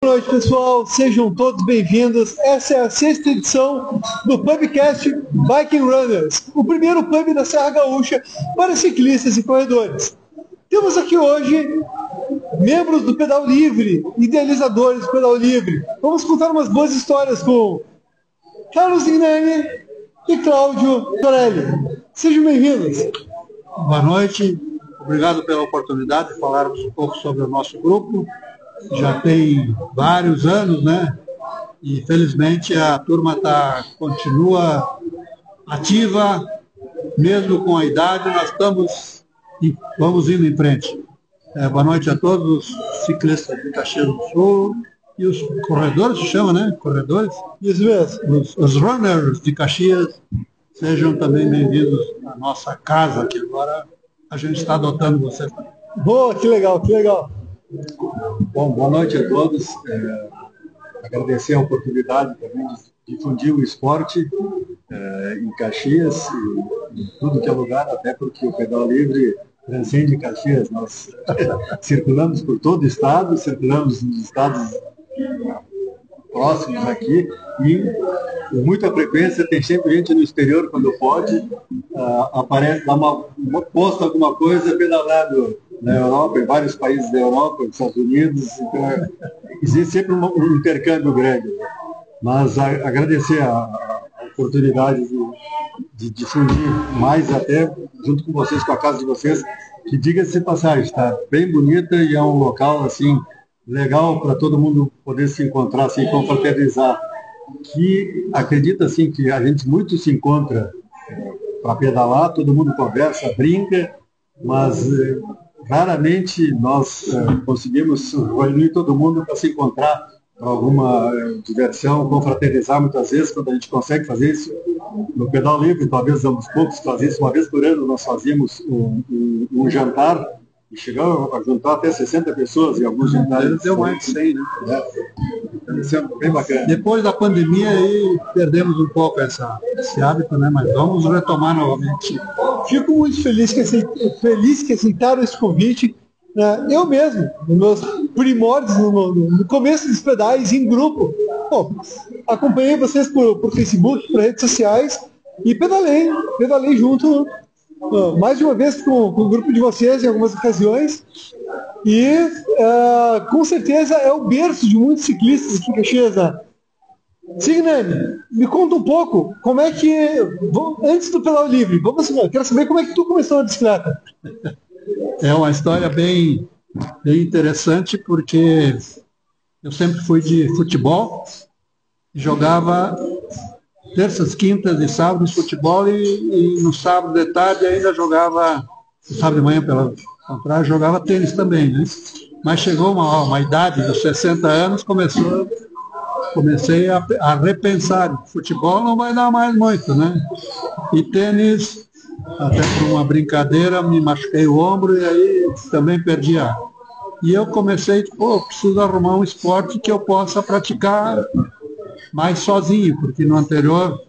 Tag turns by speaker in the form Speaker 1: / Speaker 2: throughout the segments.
Speaker 1: Boa noite, pessoal, sejam todos bem-vindos. Essa é a sexta edição do Pubcast Biking Runners, o primeiro pub da Serra Gaúcha para ciclistas e corredores. Temos aqui hoje membros do Pedal Livre, idealizadores do Pedal Livre. Vamos contar umas boas histórias com Carlos Zignani e Cláudio Torelli. Sejam bem-vindos.
Speaker 2: Boa noite, obrigado pela oportunidade de falarmos um pouco sobre o nosso grupo. Já tem vários anos, né? E felizmente a turma continua ativa, mesmo com a idade, vamos indo em frente. Boa noite a todos os ciclistas de Caxias do Sul e os corredores, se chama, né? Corredores?
Speaker 1: Isso mesmo.
Speaker 2: Os runners de Caxias, sejam também bem-vindos à nossa casa, que agora a gente está adotando vocês.
Speaker 1: Boa, que legal, que legal.
Speaker 3: Bom, boa noite a todos. Agradecer a oportunidade também de difundir o esporte em Caxias e em tudo que é lugar, até porque o Pedal Livre transcende Caxias. Nós circulamos por todo o estado, circulamos nos estados próximos aqui e com muita frequência tem sempre gente no exterior quando pode, aparece, posta alguma coisa pedalando na Europa, em vários países da Europa, nos Estados Unidos, então existe sempre um intercâmbio grande. Mas agradecer a oportunidade de difundir mais até, junto com vocês, com a casa de vocês, que diga-se de passagem, está bem bonita e é um local assim, legal para todo mundo poder se encontrar, assim, confraternizar. Que acredita assim, que a gente muito se encontra para pedalar, todo mundo conversa, brinca, mas raramente nós conseguimos reunir todo mundo para se encontrar para alguma diversão, confraternizar muitas vezes, quando a gente consegue fazer isso no Pedal Livre, talvez uns poucos fazem isso, uma vez por ano nós fazíamos um jantar, e chegamos a juntar até 60 pessoas em alguns jantares.
Speaker 2: Deu mais de 100, né?
Speaker 3: Isso é bem bacana.
Speaker 2: Depois da pandemia aí perdemos um pouco esse hábito, né? Mas vamos retomar novamente.
Speaker 1: Fico muito feliz que aceitaram esse convite. Eu mesmo, nos meus primórdios, no começo dos pedais, em grupo, acompanhei vocês por Facebook, por redes sociais, e pedalei junto mais de uma vez com o grupo de vocês em algumas ocasiões. E com certeza é o berço de muitos ciclistas aqui em Caxias. Zignani, me conta um pouco, como é que, antes do Pedal Livre, quero saber como é que tu começou a bicicleta.
Speaker 2: É uma história bem interessante, porque eu sempre fui de futebol, jogava terças, quintas e sábados futebol, e no sábado de tarde ainda jogava, no sábado de manhã, pelo contrário, jogava tênis também, né? Mas chegou uma idade dos 60 anos, comecei a repensar, futebol não vai dar mais muito, né? E tênis, até por uma brincadeira, me machuquei o ombro e aí também perdi ar. E eu comecei, preciso arrumar um esporte que eu possa praticar mais sozinho, porque no anterior,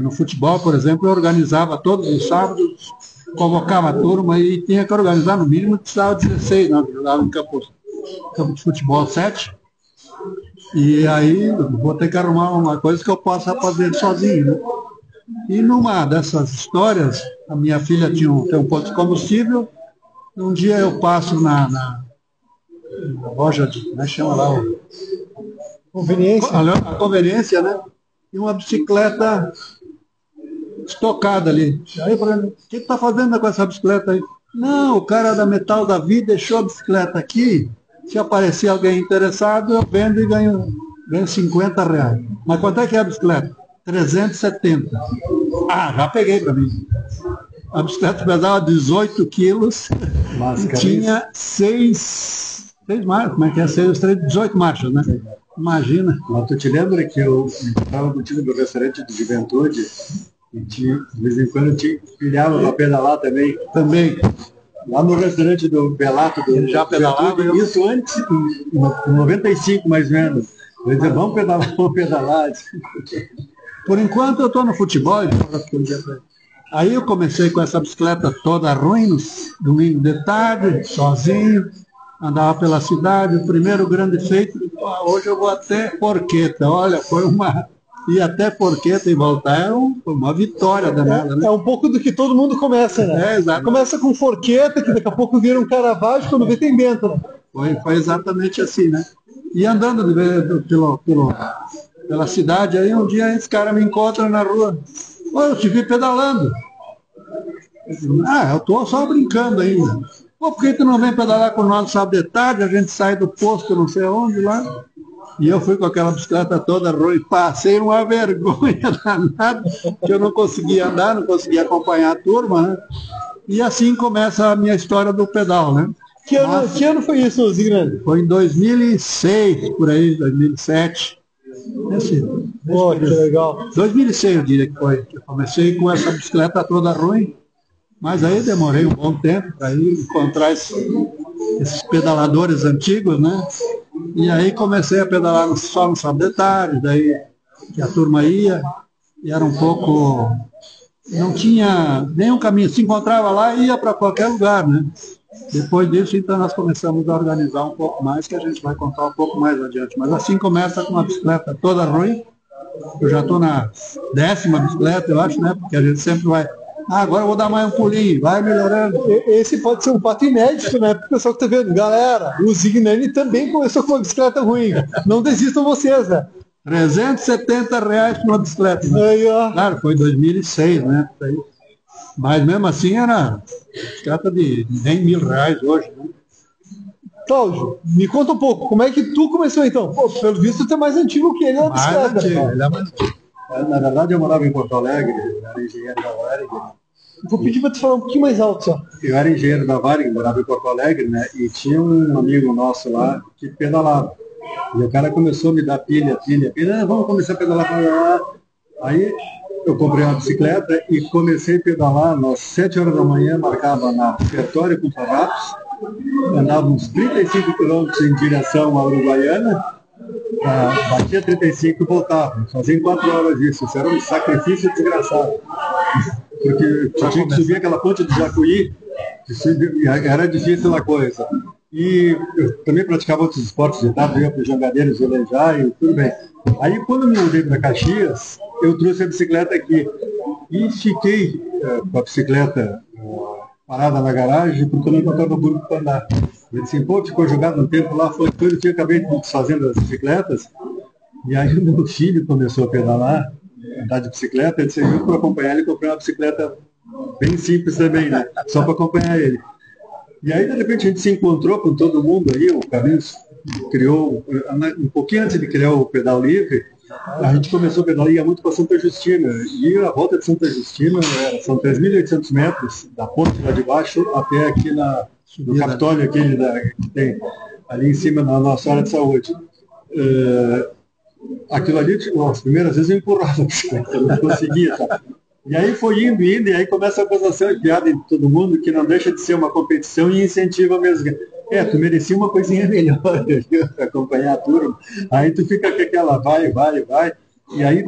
Speaker 2: no futebol, por exemplo, eu organizava todos os sábados, convocava a turma e tinha que organizar no mínimo, precisava 16, nós jogava em campo de futebol 7, e aí vou ter que arrumar uma coisa que eu possa fazer sozinho, né? E numa dessas histórias, a minha filha tem um posto de combustível, um dia eu passo na loja de, como é que chama lá?
Speaker 1: Conveniência.
Speaker 2: A conveniência, né? E uma bicicleta estocada ali. Aí eu falei, o que está fazendo com essa bicicleta aí? Não, o cara da Metal da Vida deixou a bicicleta aqui, se aparecer alguém interessado, eu vendo e ganho R$50. Mas quanto é que é a bicicleta? 370. Já peguei para mim. A bicicleta pesava 18 quilos e tinha 6 marchas, como é que é? 18 marchas, né? Imagina.
Speaker 3: Mas tu te lembra que eu estava contigo no restaurante do Juventude e de vez em quando eu pilhava para pedalar também?
Speaker 2: Também.
Speaker 3: Lá no restaurante do Belato,
Speaker 2: já pedalava.
Speaker 3: Isso antes, em 95 mais ou menos. Eu dizia, vamos pedalar.
Speaker 2: Por enquanto eu estou no futebol. Aí eu comecei com essa bicicleta toda ruim, no domingo de tarde, sozinho, andava pela cidade. O primeiro grande feito hoje eu vou até Porqueta. Olha, foi uma... Ir até Porqueta e voltar foi uma vitória danada, né?
Speaker 1: É um pouco do que todo mundo começa, né?
Speaker 2: Exato.
Speaker 1: Começa com Forqueta, que daqui a pouco vira um Caravaggio, quando vê tem Bento, né?
Speaker 2: Foi exatamente assim, né? E andando pela cidade, aí um dia esse cara me encontra na rua. Eu te vi pedalando. Eu tô só brincando ainda. Por que tu não vem pedalar com nós no sábado de tarde? A gente sai do posto, não sei aonde lá. E eu fui com aquela bicicleta toda ruim, passei uma vergonha danada, que eu não conseguia andar, não conseguia acompanhar a turma, né? E assim começa a minha história do pedal, né?
Speaker 1: Que ano foi isso, Zigrande?
Speaker 2: Foi em 2006, por aí, 2007.
Speaker 1: Pô, que legal.
Speaker 2: 2006 eu diria que foi. Eu comecei com essa bicicleta toda ruim, mas aí demorei um bom tempo para encontrar esses pedaladores antigos, né? E aí comecei a pedalar só no sábado de tarde, daí que a turma ia, e era um pouco... Não tinha nenhum caminho, se encontrava lá e ia para qualquer lugar, né? Depois disso, então, nós começamos a organizar um pouco mais, que a gente vai contar um pouco mais adiante. Mas assim começa com uma bicicleta toda ruim. Eu já estou na 10ª bicicleta, eu acho, né? Porque a gente sempre vai... agora eu vou dar mais um pulinho, vai melhorando.
Speaker 1: Esse pode ser um fato inédito, né? Para o pessoal que está vendo. Galera, o Zignani também começou com uma bicicleta ruim. Não desistam vocês, né?
Speaker 2: R$370 por uma bicicleta. Né?
Speaker 1: Aí, ó.
Speaker 2: Claro, foi 2006, né? Mas mesmo assim era bicicleta de nem R$1.000 hoje, né?
Speaker 1: Cláudio, me conta um pouco, como é que tu começou então? Pô, pelo visto tu é mais antigo que ele na bicicleta.
Speaker 2: Ele é mais antigo.
Speaker 3: Na verdade, eu morava em Porto Alegre, eu era engenheiro da Varig.
Speaker 1: Vou pedir para tu falar um pouquinho mais alto só.
Speaker 3: Eu era engenheiro da Varig, morava em Porto Alegre, né? E tinha um amigo nosso lá que pedalava. E o cara começou a me dar pilha, vamos começar a pedalar. Aí eu comprei uma bicicleta e comecei a pedalar às 7 horas da manhã, marcava na Pretório com Farrapos, andava uns 35 quilômetros em direção à Uruguaiana, batia 35 e voltava. Fazia em 4 horas isso. Isso era um sacrifício desgraçado. Porque tu tinha que subir aquela ponte do Jacuí, era difícil a coisa. E eu também praticava outros esportes de tarde, ia para os jangadeiros velejar e tudo bem. Aí quando me mudei para Caxias, eu trouxe a bicicleta aqui e fiquei com a bicicleta parada na garagem, porque eu não encontrava burro para andar. Ele disse, pô, ficou jogado um tempo lá, foi coisa que eu acabei desfazendo as bicicletas. E aí o meu filho começou a pedalar, andar de bicicleta, ele disse, eu para acompanhar ele comprei uma bicicleta bem simples também, né? Só para acompanhar ele. E aí, de repente, a gente se encontrou com todo mundo aí, o Carlinhos criou, um pouquinho antes de criar o Pedal Livre, a gente começou a pedalar, ia muito para Santa Justina, e a volta de Santa Justina são 3.800 metros, da ponte lá de baixo até aqui no Capitólio, aquele que tem ali em cima na nossa área de saúde. Aquilo ali, as primeiras vezes eu empurrava a bicicleta, não conseguia, tá? E aí foi indo, e aí começa a acusação e piada de todo mundo, que não deixa de ser uma competição e incentiva mesmo. Tu merecia uma coisinha melhor, acompanhar a turma. Aí tu fica com aquela vai, e aí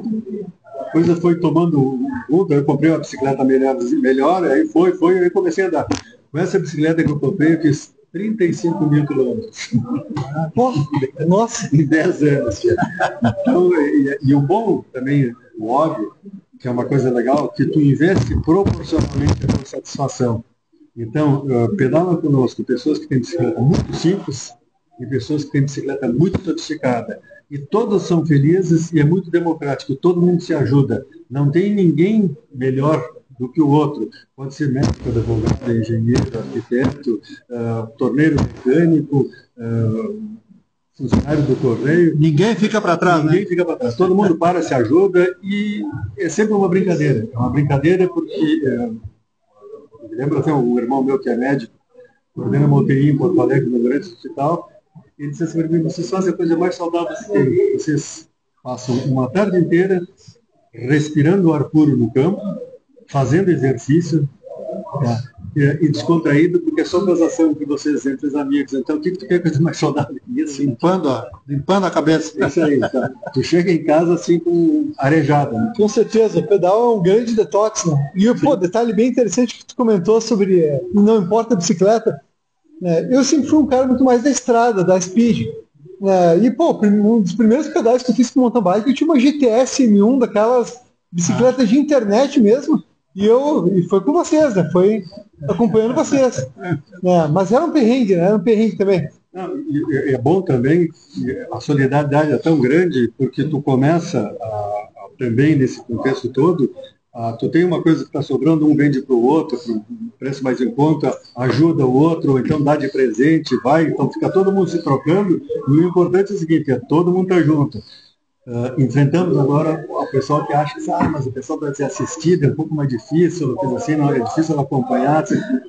Speaker 3: a coisa foi tomando rumo, eu comprei uma bicicleta melhor, aí aí comecei a andar. Com essa bicicleta que eu comprei, eu fiz 35 mil quilômetros.
Speaker 1: Nossa!
Speaker 3: Em 10 anos. Então, e o bom também, o óbvio, que é uma coisa legal, que tu investe proporcionalmente a tua satisfação. Então, pedala conosco pessoas que têm bicicleta muito simples e pessoas que têm bicicleta muito sofisticada. E todas são felizes e é muito democrático, todo mundo se ajuda. Não tem ninguém melhor do que o outro. Pode ser médico, advogado, engenheiro, arquiteto, torneiro mecânico, funcionário do correio.
Speaker 2: Ninguém fica para trás,
Speaker 3: Ninguém fica para trás. Todo mundo para, se ajuda e é sempre uma brincadeira. É uma brincadeira porque lembra até um irmão meu que é médico, coordena uma UTI em Porto Alegre, no grande hospital, e ele disse assim, vocês fazem a coisa mais saudável que tem. Vocês passam uma tarde inteira respirando ar puro no campo, fazendo exercício, e descontraído, porque é só gozação que vocês entre os amigos. Então, o que tu quer coisa mais saudável que isso?
Speaker 2: Limpando a cabeça.
Speaker 3: Isso aí, tá? Tu chega em casa assim com arejada. Né?
Speaker 1: Com certeza, o pedal é um grande detox, né? E, detalhe bem interessante que tu comentou sobre não importa a bicicleta, né? Eu sempre fui um cara muito mais da estrada, da speed. E, pô, um dos primeiros pedais que eu fiz com mountain bike, eu tinha uma GTS M1, daquelas bicicletas de internet mesmo, e foi com vocês, né? Foi acompanhando vocês. Mas era um perrengue, né? Era um perrengue também.
Speaker 3: Não, e é bom também, a solidariedade é tão grande, porque tu começa também nesse contexto todo, tu tem uma coisa que está sobrando, um vende para o outro, por um preço mais em conta, ajuda o outro, ou então dá de presente, vai, então fica todo mundo se trocando, e o importante é o seguinte, todo mundo está junto. Enfrentamos agora o pessoal que acha que mas o pessoal deve ser assistido, é um pouco mais difícil, coisa assim, não é difícil ela acompanhar.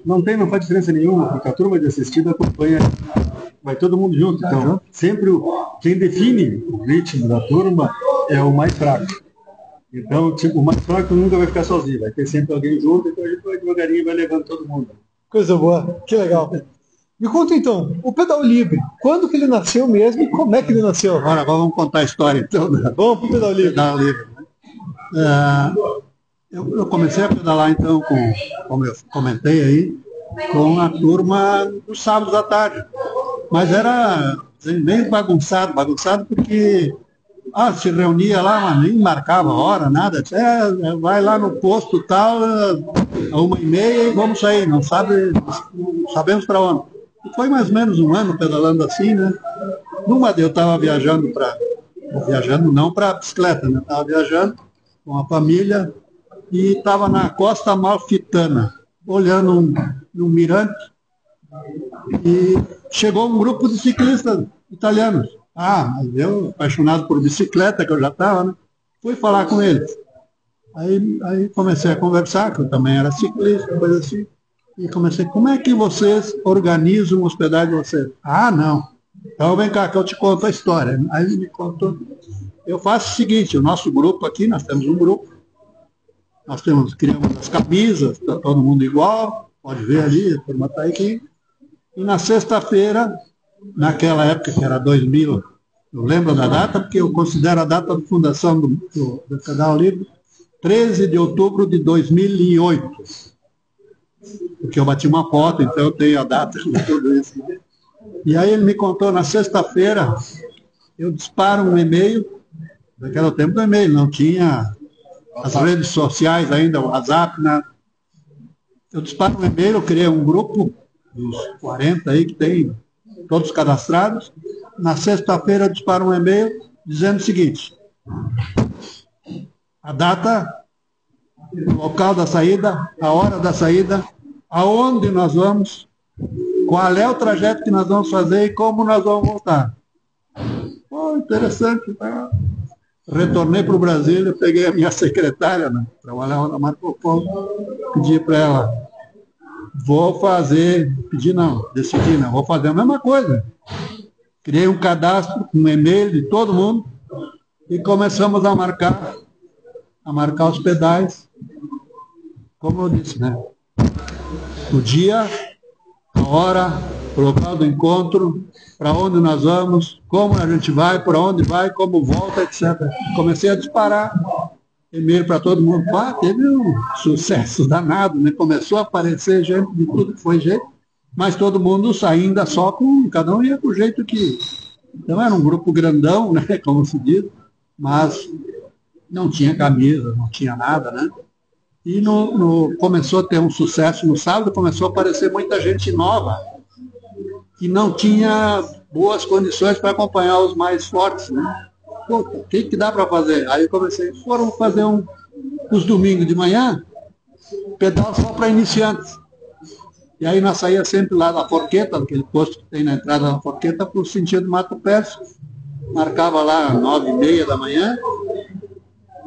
Speaker 3: Não faz diferença nenhuma, porque a turma de assistida acompanha, vai todo mundo junto. Então, sempre quem define o ritmo da turma é o mais fraco. Então, o mais fraco nunca vai ficar sozinho, vai ter sempre alguém junto, então a gente vai devagarinho e vai levando todo mundo.
Speaker 1: Coisa boa, que legal. Me conta então, o pedal livre, quando que ele nasceu mesmo e como é que ele nasceu?
Speaker 2: Agora vamos contar a história então.
Speaker 1: Vamos pro pedal livre.
Speaker 2: Pedal livre, né? Eu comecei a pedalar então, como eu comentei aí, com a turma nos sábados à tarde. Mas era meio bagunçado porque se reunia lá, mas nem marcava hora, nada. Vai lá no posto tal, 1h30 e vamos sair, não sabemos para onde. E foi mais ou menos um ano pedalando assim, né? Numa eu estava viajando não para bicicleta, né? Estava viajando com a família e estava na Costa Amalfitana, olhando um mirante, e chegou um grupo de ciclistas italianos. Mas eu, apaixonado por bicicleta, que eu já estava, né? Fui falar com eles. Aí comecei a conversar, que eu também era ciclista, coisa assim. E comecei, como é que vocês organizam os pedais de vocês? Não. Então vem cá que eu te conto a história. Aí ele me contou. Eu faço o seguinte, o nosso grupo aqui, nós temos um grupo, criamos as camisas, tá todo mundo igual, pode ver ali, a turma está aqui. E na sexta-feira, naquela época que era 2000, eu lembro da data, porque eu considero a data de fundação do Pedal Livre, 13 de outubro de 2008. Porque eu bati uma foto, então eu tenho a data de tudo isso. E aí ele me contou, na sexta-feira, eu disparo um e-mail, naquele tempo do e-mail, não tinha as redes sociais ainda, o WhatsApp, nada. Eu disparo um e-mail, eu criei um grupo, dos 40 aí que tem, todos cadastrados. Na sexta-feira eu disparo um e-mail dizendo o seguinte: a data, o local da saída, a hora da saída, aonde nós vamos, qual é o trajeto que nós vamos fazer e como nós vamos voltar. Interessante. Tá? Retornei para o Brasil, eu peguei a minha secretária, né, trabalhava na Marco Polo, pedi para ela, vou fazer a mesma coisa. Criei um cadastro, um e-mail de todo mundo e começamos a marcar os pedais, como eu disse, né? O dia, a hora, o local do encontro, para onde nós vamos, como a gente vai, para onde vai, como volta, etc. Comecei a disparar e-mail para todo mundo. Teve um sucesso danado, né? Começou a aparecer gente de tudo que foi jeito, mas todo mundo saindo só cada um ia com o jeito que... Então era um grupo grandão, né? Como se diz, mas não tinha camisa, não tinha nada, né? E começou a ter um sucesso no sábado, começou a aparecer muita gente nova, que não tinha boas condições para acompanhar os mais fortes, né? O que dá para fazer? Aí eu comecei, foram fazer os domingos de manhã, pedal só para iniciantes. E aí nós saía sempre lá da Forqueta, aquele posto que tem na entrada da Forqueta, para o sentido de Mato Perto. Marcava lá 9h30 da manhã,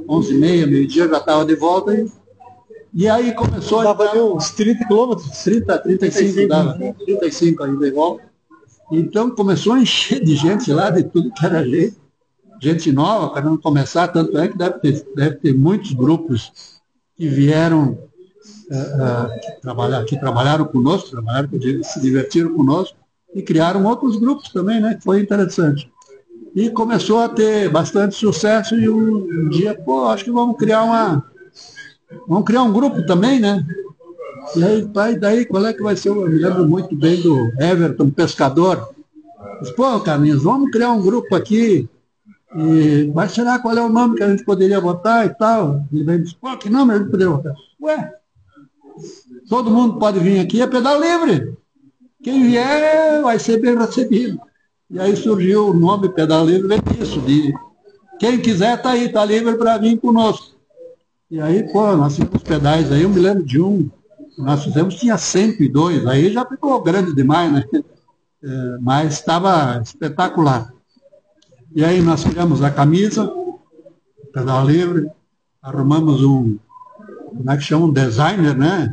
Speaker 2: 11h30, meio-dia, já estava de volta. E aí começou a...
Speaker 1: Dava uns 30 quilômetros?
Speaker 2: 35 dava, 35 aí de volta. Então começou a encher de gente lá, de tudo que era jeito. Gente nova, para não começar, tanto é que deve ter muitos grupos que vieram que trabalharam conosco, se divertiram conosco e criaram outros grupos também, né? Que foi interessante. E começou a ter bastante sucesso e um dia, acho que vamos criar um grupo também, né? E aí, daí, qual é que vai ser? Eu me lembro muito bem do Everton Pescador, Disse, pô, Carlinhos, vamos criar um grupo aqui, e vai será qual é o nome que a gente poderia botar e tal. E ele disse, pô, que nome a gente poderia botar? Ué, todo mundo pode vir aqui, é pedal livre. Quem vier vai ser bem recebido. E aí surgiu o nome Pedal Livre, vem disso, de quem quiser tá aí, tá livre para vir conosco. E aí, pô, nós fizemos pedais aí, eu me lembro de um, nós fizemos, tinha 102, aí já ficou grande demais, né? Mas estava espetacular. E aí nós criamos a camisa, Pedal Livre, arrumamos como é que chama, um designer, né?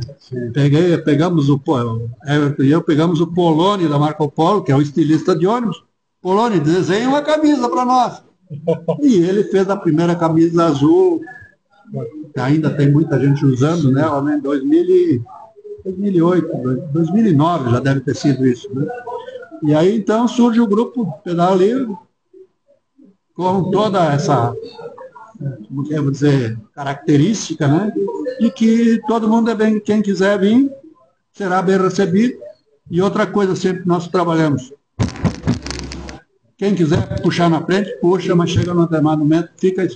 Speaker 2: Pegamos Everton e eu pegamos o Poloni da Marco Polo, que é o estilista de ônibus. Poloni, desenha uma camisa para nós. E ele fez a primeira camisa azul, que ainda tem muita gente usando, né? Em 2008, 2009 já deve ter sido isso, né? E aí então surge o grupo Pedal Livre, com toda essa, como devo dizer, característica, né? E que todo mundo quem quiser vir, será bem recebido. E outra coisa sempre que nós trabalhamos, quem quiser puxar na frente, puxa, mas chega no determinado momento,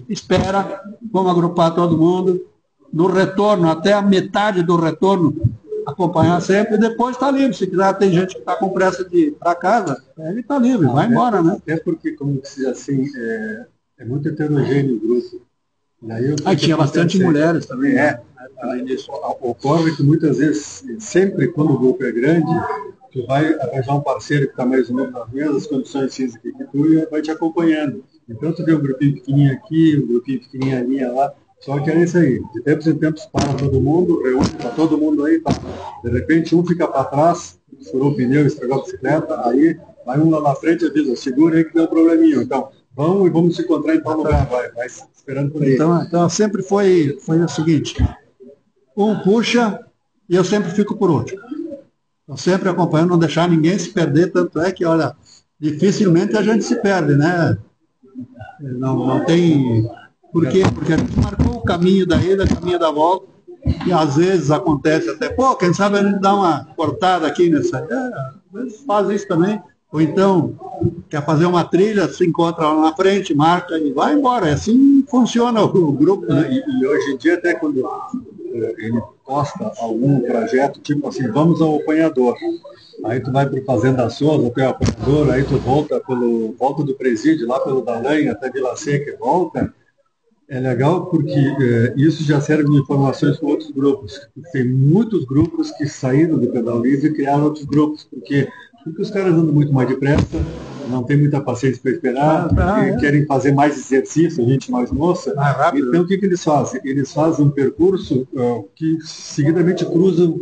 Speaker 2: espera, vamos agrupar todo mundo, no retorno, até a metade do retorno, acompanhar sempre, e depois está livre. Se quiser, tem gente que está com pressa de ir para casa, ele está livre, vai embora, né?
Speaker 3: Até porque, como se assim, é muito heterogêneo o grupo. Aí
Speaker 2: tinha bastante mulheres também.
Speaker 3: Ocorre que muitas vezes, sempre quando o grupo é grande, tu vai arranjar um parceiro que está mais ou menos nas mesmas condições físicas que tu e vai te acompanhando. Então tu vê um grupinho pequenininho aqui, um grupinho pequenininho ali, lá. Só que é isso aí, de tempos em tempos para todo mundo, reúne, tá todo mundo aí, tá. De repente um fica para trás, furou o pneu, estragou a bicicleta, aí vai um lá na frente e avisa, segura aí que deu um probleminha. Então, vamos se encontrar em tal lugar, vai esperando por aí.
Speaker 2: Então sempre foi o seguinte, um puxa e eu sempre fico por último. Eu sempre acompanhando, não deixar ninguém se perder, tanto é que, olha, dificilmente a gente se perde, né? Não tem... Por quê? Porque a gente marcou o caminho da ida, o caminho da volta, e às vezes acontece até, pô, quem sabe a gente dá uma cortada aqui nessa... às vezes faz isso também. Ou então, quer fazer uma trilha, se encontra lá na frente, marca e vai embora. É assim funciona o grupo, né?
Speaker 3: E hoje em dia, até quando ele posta algum projeto, tipo assim, vamos ao apanhador. Aí tu vai para o Fazenda Souza, até o apanhador, aí tu volta do presídio, lá pelo Dalanha, até Vila Seca e volta. É legal porque isso já serve de informações para outros grupos. Tem muitos grupos que saíram do Pedal Livre e criaram outros grupos, porque os caras andam muito mais depressa, não tem muita paciência para esperar, querem fazer mais exercício, a gente mais moça.
Speaker 2: Rápido.
Speaker 3: Então o que eles fazem? Eles fazem um percurso que seguidamente cruzam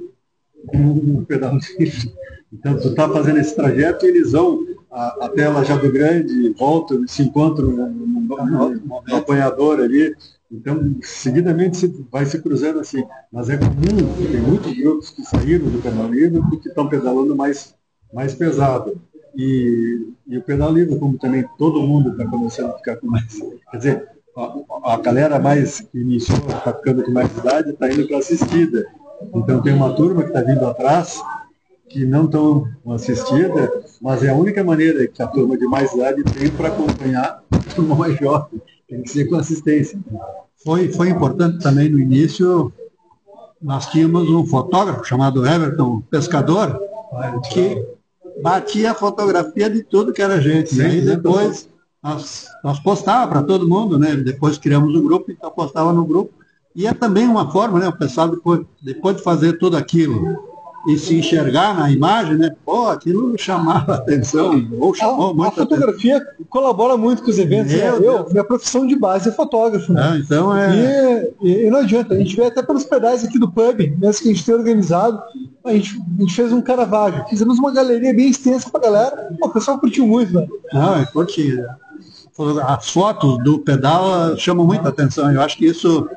Speaker 3: um Pedal Livre. Então tu está fazendo esse trajeto e eles vão até Lajeado Grande, voltam, se encontram no apanhador ali. Então, seguidamente vai se cruzando assim. Mas é comum, tem muitos grupos que saíram do Pedal Livre porque estão pedalando mais pesado. E o Pedal Livre, como também todo mundo está começando a ficar com mais... Quer dizer, a galera mais que iniciou, está ficando com mais idade, está indo para assistida. Então tem uma turma que está vindo atrás, que não estão assistida, mas é a única maneira que a turma de mais idade tem para acompanhar a turma mais jovem. Tem que ser com assistência.
Speaker 2: Foi importante também no início, nós tínhamos um fotógrafo chamado Everton Pescador, que batia a fotografia de tudo que era gente.
Speaker 3: Sim,
Speaker 2: e aí depois nós postava para todo mundo, né? Depois criamos um grupo, então postava no grupo. E é também uma forma, né? O pessoal depois de fazer tudo aquilo e se enxergar na imagem, né? Pô, aquilo chamava atenção, ou chamou muito.
Speaker 1: A fotografia colabora muito com os eventos. Minha profissão de base é fotógrafo, né?
Speaker 2: Então
Speaker 1: e não adianta, a gente vê até pelos pedais aqui do pub, mesmo que a gente tenha organizado, a gente fez um Caravaggio, fizemos uma galeria bem extensa pra galera, o pessoal curtiu muito, né?
Speaker 2: Não, curtiu. As fotos do pedal chamam muita atenção, eu acho que isso,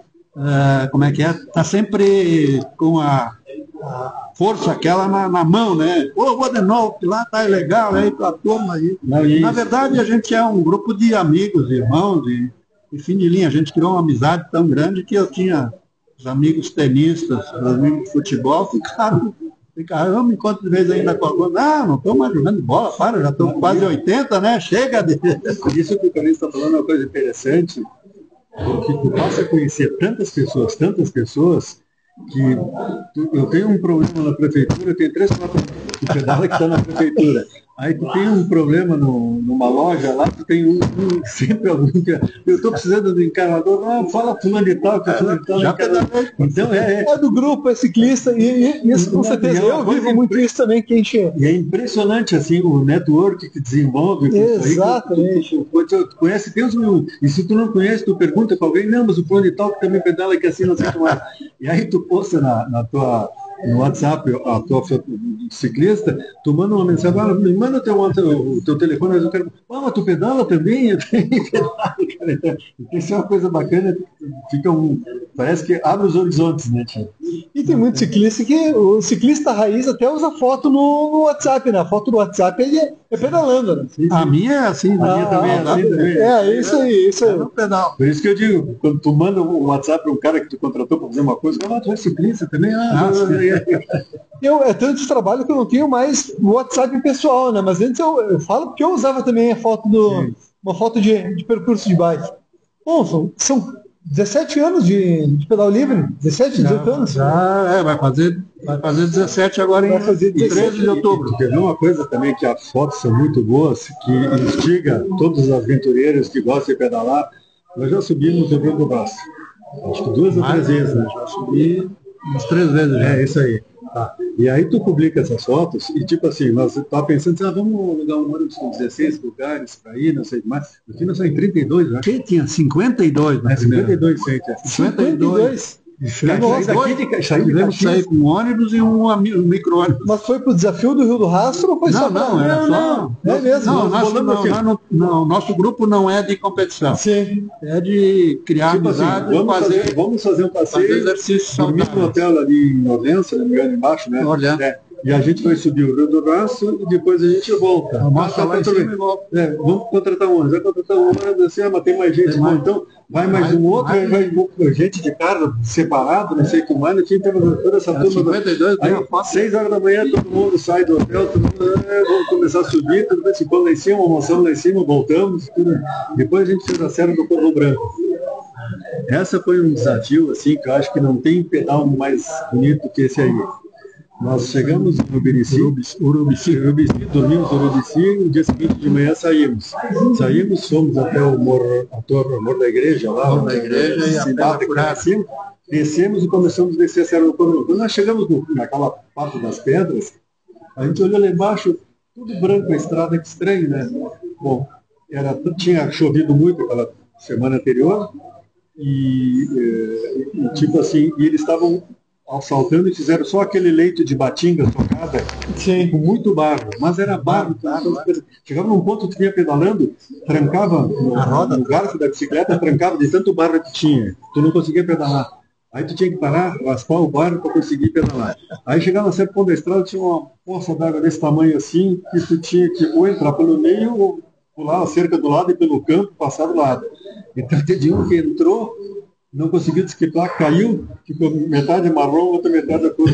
Speaker 2: como é que é? Tá sempre com a força aquela na mão, né? Pô, vou de novo, que lá tá legal, aí pra turma aí. Na verdade, a gente é um grupo de amigos, irmãos, e fim de linha, a gente criou uma amizade tão grande que eu tinha os amigos tenistas, os amigos de futebol, ficaram Caramba, enquanto de vez ainda com a bola. Não estou mais jogando bola, já estou quase 80, né? Chega de...
Speaker 3: Isso que o Carlinhos está falando é uma coisa interessante, porque tu passa a conhecer tantas pessoas, que eu tenho um problema na prefeitura, eu tenho 3, 4 que pedala que está na prefeitura. Aí tu tem um problema numa loja lá, tu tem sempre algum que eu estou precisando do encanador, fala fulano de tal, que fulano de tal.
Speaker 2: Já pedalei.
Speaker 3: Então
Speaker 1: é do grupo, é ciclista, e isso com certeza eu vivo muito isso também, que a gente...
Speaker 3: E é impressionante, assim, o network que desenvolve.
Speaker 1: Exatamente.
Speaker 3: Tu conhece Deus meu, e se tu não conhece, tu pergunta para alguém, não, mas o fulano de tal que também pedala, que assim, não sei como é. E aí tu posta no WhatsApp a tua ciclista, tu manda uma mensagem, me manda o teu telefone, mas eu quero, mas tu pedala também? Eu tenho pedalo, cara. Então, isso é uma coisa bacana, parece que abre os horizontes, né, tio?
Speaker 1: E tem muito ciclista que, o ciclista raiz até usa foto no WhatsApp, né? A foto do WhatsApp ele é pedalando, né?
Speaker 2: A minha é assim, a minha também é assim.
Speaker 1: É, isso aí.
Speaker 2: No pedal.
Speaker 3: Por isso que eu digo, quando tu manda um WhatsApp para um cara que tu contratou para fazer uma coisa, tu é ciclista também?
Speaker 1: É tanto de trabalho que eu não tenho mais WhatsApp pessoal, né? Mas antes eu falo porque eu usava também a foto uma foto de percurso de bike. Bom, são 17 anos de pedal livre, 17, 18 anos.
Speaker 2: Já, vai fazer 17 agora em 13 de outubro.
Speaker 3: Quer ver uma coisa também, que as fotos são muito boas, que instiga todos os aventureiros que gostam de pedalar. Nós já subimos o Rio do Braço. Acho que 2 ou 3 vezes, né? Já subi umas 3 vezes. É, isso aí. Tá. E aí tu publica essas fotos e tipo assim, nós tá pensando assim, vamos alugar um ônibus com 16 lugares para ir, não sei o que mais. Aqui nós só em 32, né?
Speaker 2: Quem tinha 52 na
Speaker 3: 52, sim.
Speaker 1: 52.
Speaker 2: Sair com um ônibus e um micro-ônibus.
Speaker 1: Mas foi pro desafio do Rio do Rastro ou foi só?
Speaker 2: Era só.
Speaker 1: É mesmo?
Speaker 2: Não, nosso grupo não é de competição.
Speaker 1: Sim.
Speaker 2: É de criar amizade.
Speaker 3: Assim, vamos fazer um passeio.
Speaker 2: Fazer exercício
Speaker 3: dormir no hotel ali em Orleans, se não me engano, embaixo, né? E a gente vai subir o Rio do Braço e depois a gente volta. Vamos contratar um ônibus. Vai contratar um ônibus assim, mas tem mais gente. Então, vai mais um outro, vai gente de carro separado, não sei o que mais. A gente tem toda essa turma.
Speaker 2: 52,
Speaker 3: aí, 6 horas da manhã, todo mundo sai do hotel, todo mundo, vamos começar a subir, tudo bem, ficou lá em cima, almoçamos lá em cima, voltamos. Tudo. Depois a gente fez a Serra do Corvo Branco. Essa foi um desafio, assim, que eu acho que não tem pedal mais bonito que esse aí. Nós chegamos no Urubici, dormimos no Urubici, e no dia seguinte de manhã saímos, fomos até o Morro da Igreja, lá,
Speaker 2: e a cidade
Speaker 3: descemos e começamos a descer a Serra do Corvo. Quando nós chegamos naquela parte das pedras, a gente olhou lá embaixo, tudo branco, a estrada, que estranho, né? Bom, tinha chovido muito aquela semana anterior, e tipo assim, e eles estavam assaltando e fizeram só aquele leito de batinga tocada, com muito barro, mas era barro. Chegava num ponto que tu vinha pedalando, trancava no garfo da bicicleta, trancava de tanto barro que tinha, tu não conseguia pedalar. Aí tu tinha que parar, raspar o barro para conseguir pedalar. Aí chegava a certo ponto da estrada, tinha uma poça d'água desse tamanho assim, que tu tinha que ou entrar pelo meio, ou pular a cerca do lado e pelo campo, passar do lado. Então teve um que entrou, não conseguiu desquiplar, caiu, ficou metade marrom, outra metade a cor.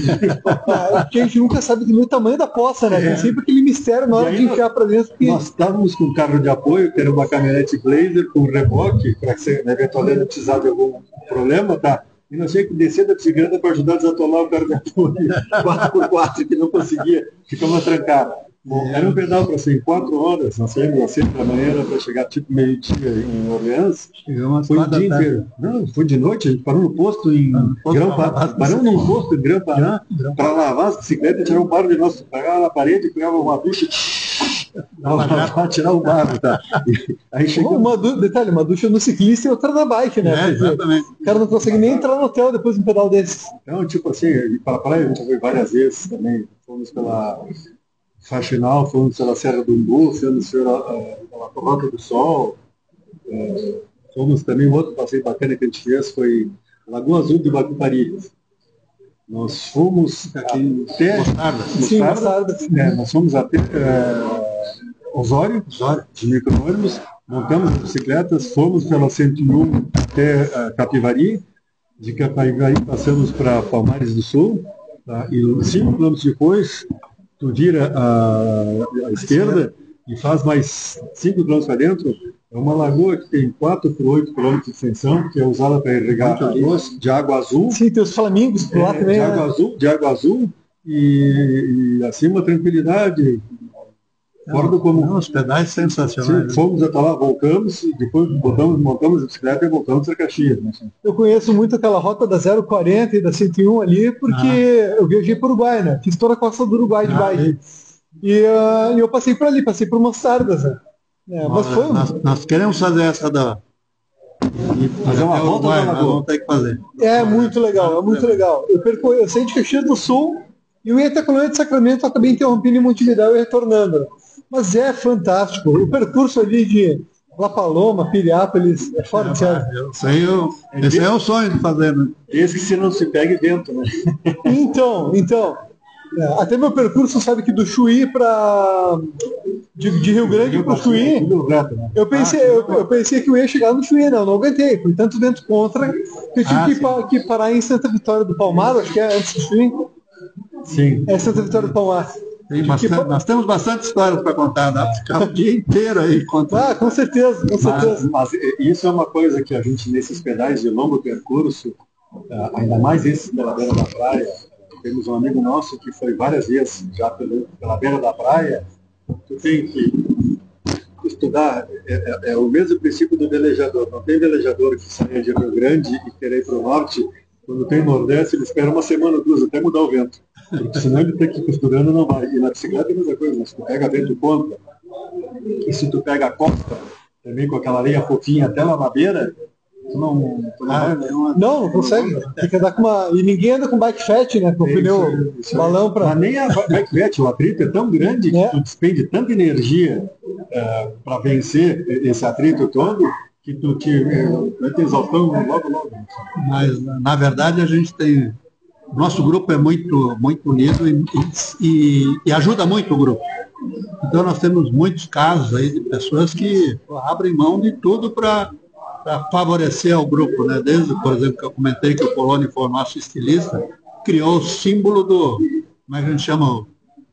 Speaker 1: Porque a gente nunca sabe do tamanho da poça, né? Tem sempre aquele mistério na hora de enfiar para dentro.
Speaker 3: Nós estávamos com um carro de apoio, que era uma caminhonete Blazer com reboque, para que você eventualmente precisar de algum problema, tá? E nós tínhamos que descer da bicicleta para ajudar a desatolar o carro de apoio 4x4, que não conseguia, ficamos trancados. Bom, era um pedal para ser em 4 horas, nós saímos às 7 da manhã para chegar tipo meio-dia em Orleans. Foi o dia inteiro. Não, foi de noite, a gente parou no posto em Grã-Pará. Paramos num posto em Grã-Pará para lavar as bicicletas, tirar um barro de nosso, pegava na parede, pegava uma ducha, para tirar o barro, tá? Aí chegamos...
Speaker 1: Detalhe, uma ducha no ciclista e outra na bike, né?
Speaker 2: Exatamente.
Speaker 1: O cara não consegue nem entrar no hotel depois de um pedal desses.
Speaker 3: Então, tipo assim, para a praia a gente foi várias vezes também, fomos pela Faxinal, fomos pela Serra do Umbu, fomos pela Rota do Sol, fomos também, um outro passeio bacana que a gente fez foi Lagoa Azul de Bacupari. Nós fomos até Mostarda. Nós fomos até Osório, de micro-ônibus, montamos as bicicletas, fomos pela 101 até Capivari, de Capivari passamos para Palmares do Sul, tá? E 5 quilômetros depois, tu vira à esquerda e faz mais 5 quilômetros para dentro. É uma lagoa que tem 4 por 8 quilômetros de extensão, que é usada para irrigar arroz, de água azul.
Speaker 1: Sim, tem os flamingos por lá também.
Speaker 3: De água azul e assim uma tranquilidade. Fora do comum.
Speaker 2: Os pedais sensacionais.
Speaker 3: Sim, fomos até lá, voltamos, depois montamos a bicicleta e voltamos a Caxias. Né?
Speaker 1: Eu conheço muito aquela rota da 040 e da 101 ali, porque eu viajei para o Uruguai, né? Fiz toda a costa do Uruguai de bike. E eu passei por ali, passei por Mostardas, né? Mas foi
Speaker 2: nós queremos fazer essa
Speaker 3: fazer uma volta da lagoa.
Speaker 2: Vamos ter que fazer.
Speaker 1: É muito legal, é muito legal. Eu saí de Caxias do Sul e eu ia até a Colônia de Sacramento, acabei interrompendo em Montevidéu e retornando. Mas é fantástico. O percurso ali de La Paloma, Piriápolis, é fora de sério.
Speaker 2: Esse é o sonho de fazer, né?
Speaker 3: Desde que se não se pegue vento, né?
Speaker 1: Então. Até meu percurso, sabe que do Chuí para de Rio Grande para o Chuí, eu pensei que eu ia chegar no Chuí, não aguentei, foi tanto vento contra que eu tive que parar em Santa Vitória do Palmar, acho que é antes do Chuí.
Speaker 3: Sim.
Speaker 1: É Santa Vitória do Palmar.
Speaker 2: Sim, nós temos bastante histórias para contar, dá para ficar o dia inteiro aí contando.
Speaker 1: Com certeza.
Speaker 3: Mas isso é uma coisa que a gente, nesses pedais de longo percurso, ainda mais esses pela beira da praia, temos um amigo nosso que foi várias vezes já pela beira da praia. Tu tem que estudar, é o mesmo princípio do velejador. Não tem velejador que saia de Rio Grande e querer ir para o norte. Quando tem Nordeste, ele espera uma semana ou duas até mudar o vento. Porque senão ele tem que ir costurando, não vai. E na bicicleta é a mesma coisa, se tu pega vento contra, e se tu pega a costa, também com aquela areia fofinha até lá na beira, tu não vai nenhuma.
Speaker 1: Não consegue. Tem que andar com uma. E ninguém anda com bike fat, né? Com o pneu balão para.
Speaker 3: Mas nem a bike fat, o atrito é tão grande que tu despende tanta energia para vencer esse atrito todo, que tu vai ter exaustão logo.
Speaker 2: Mas, na verdade, a gente tem... Nosso grupo é muito unido e ajuda muito o grupo. Então, nós temos muitos casos aí de pessoas que abrem mão de tudo para favorecer ao grupo, né? Desde, por exemplo, que eu comentei que o Polônio foi o nosso estilista, criou o símbolo como é que a gente chama,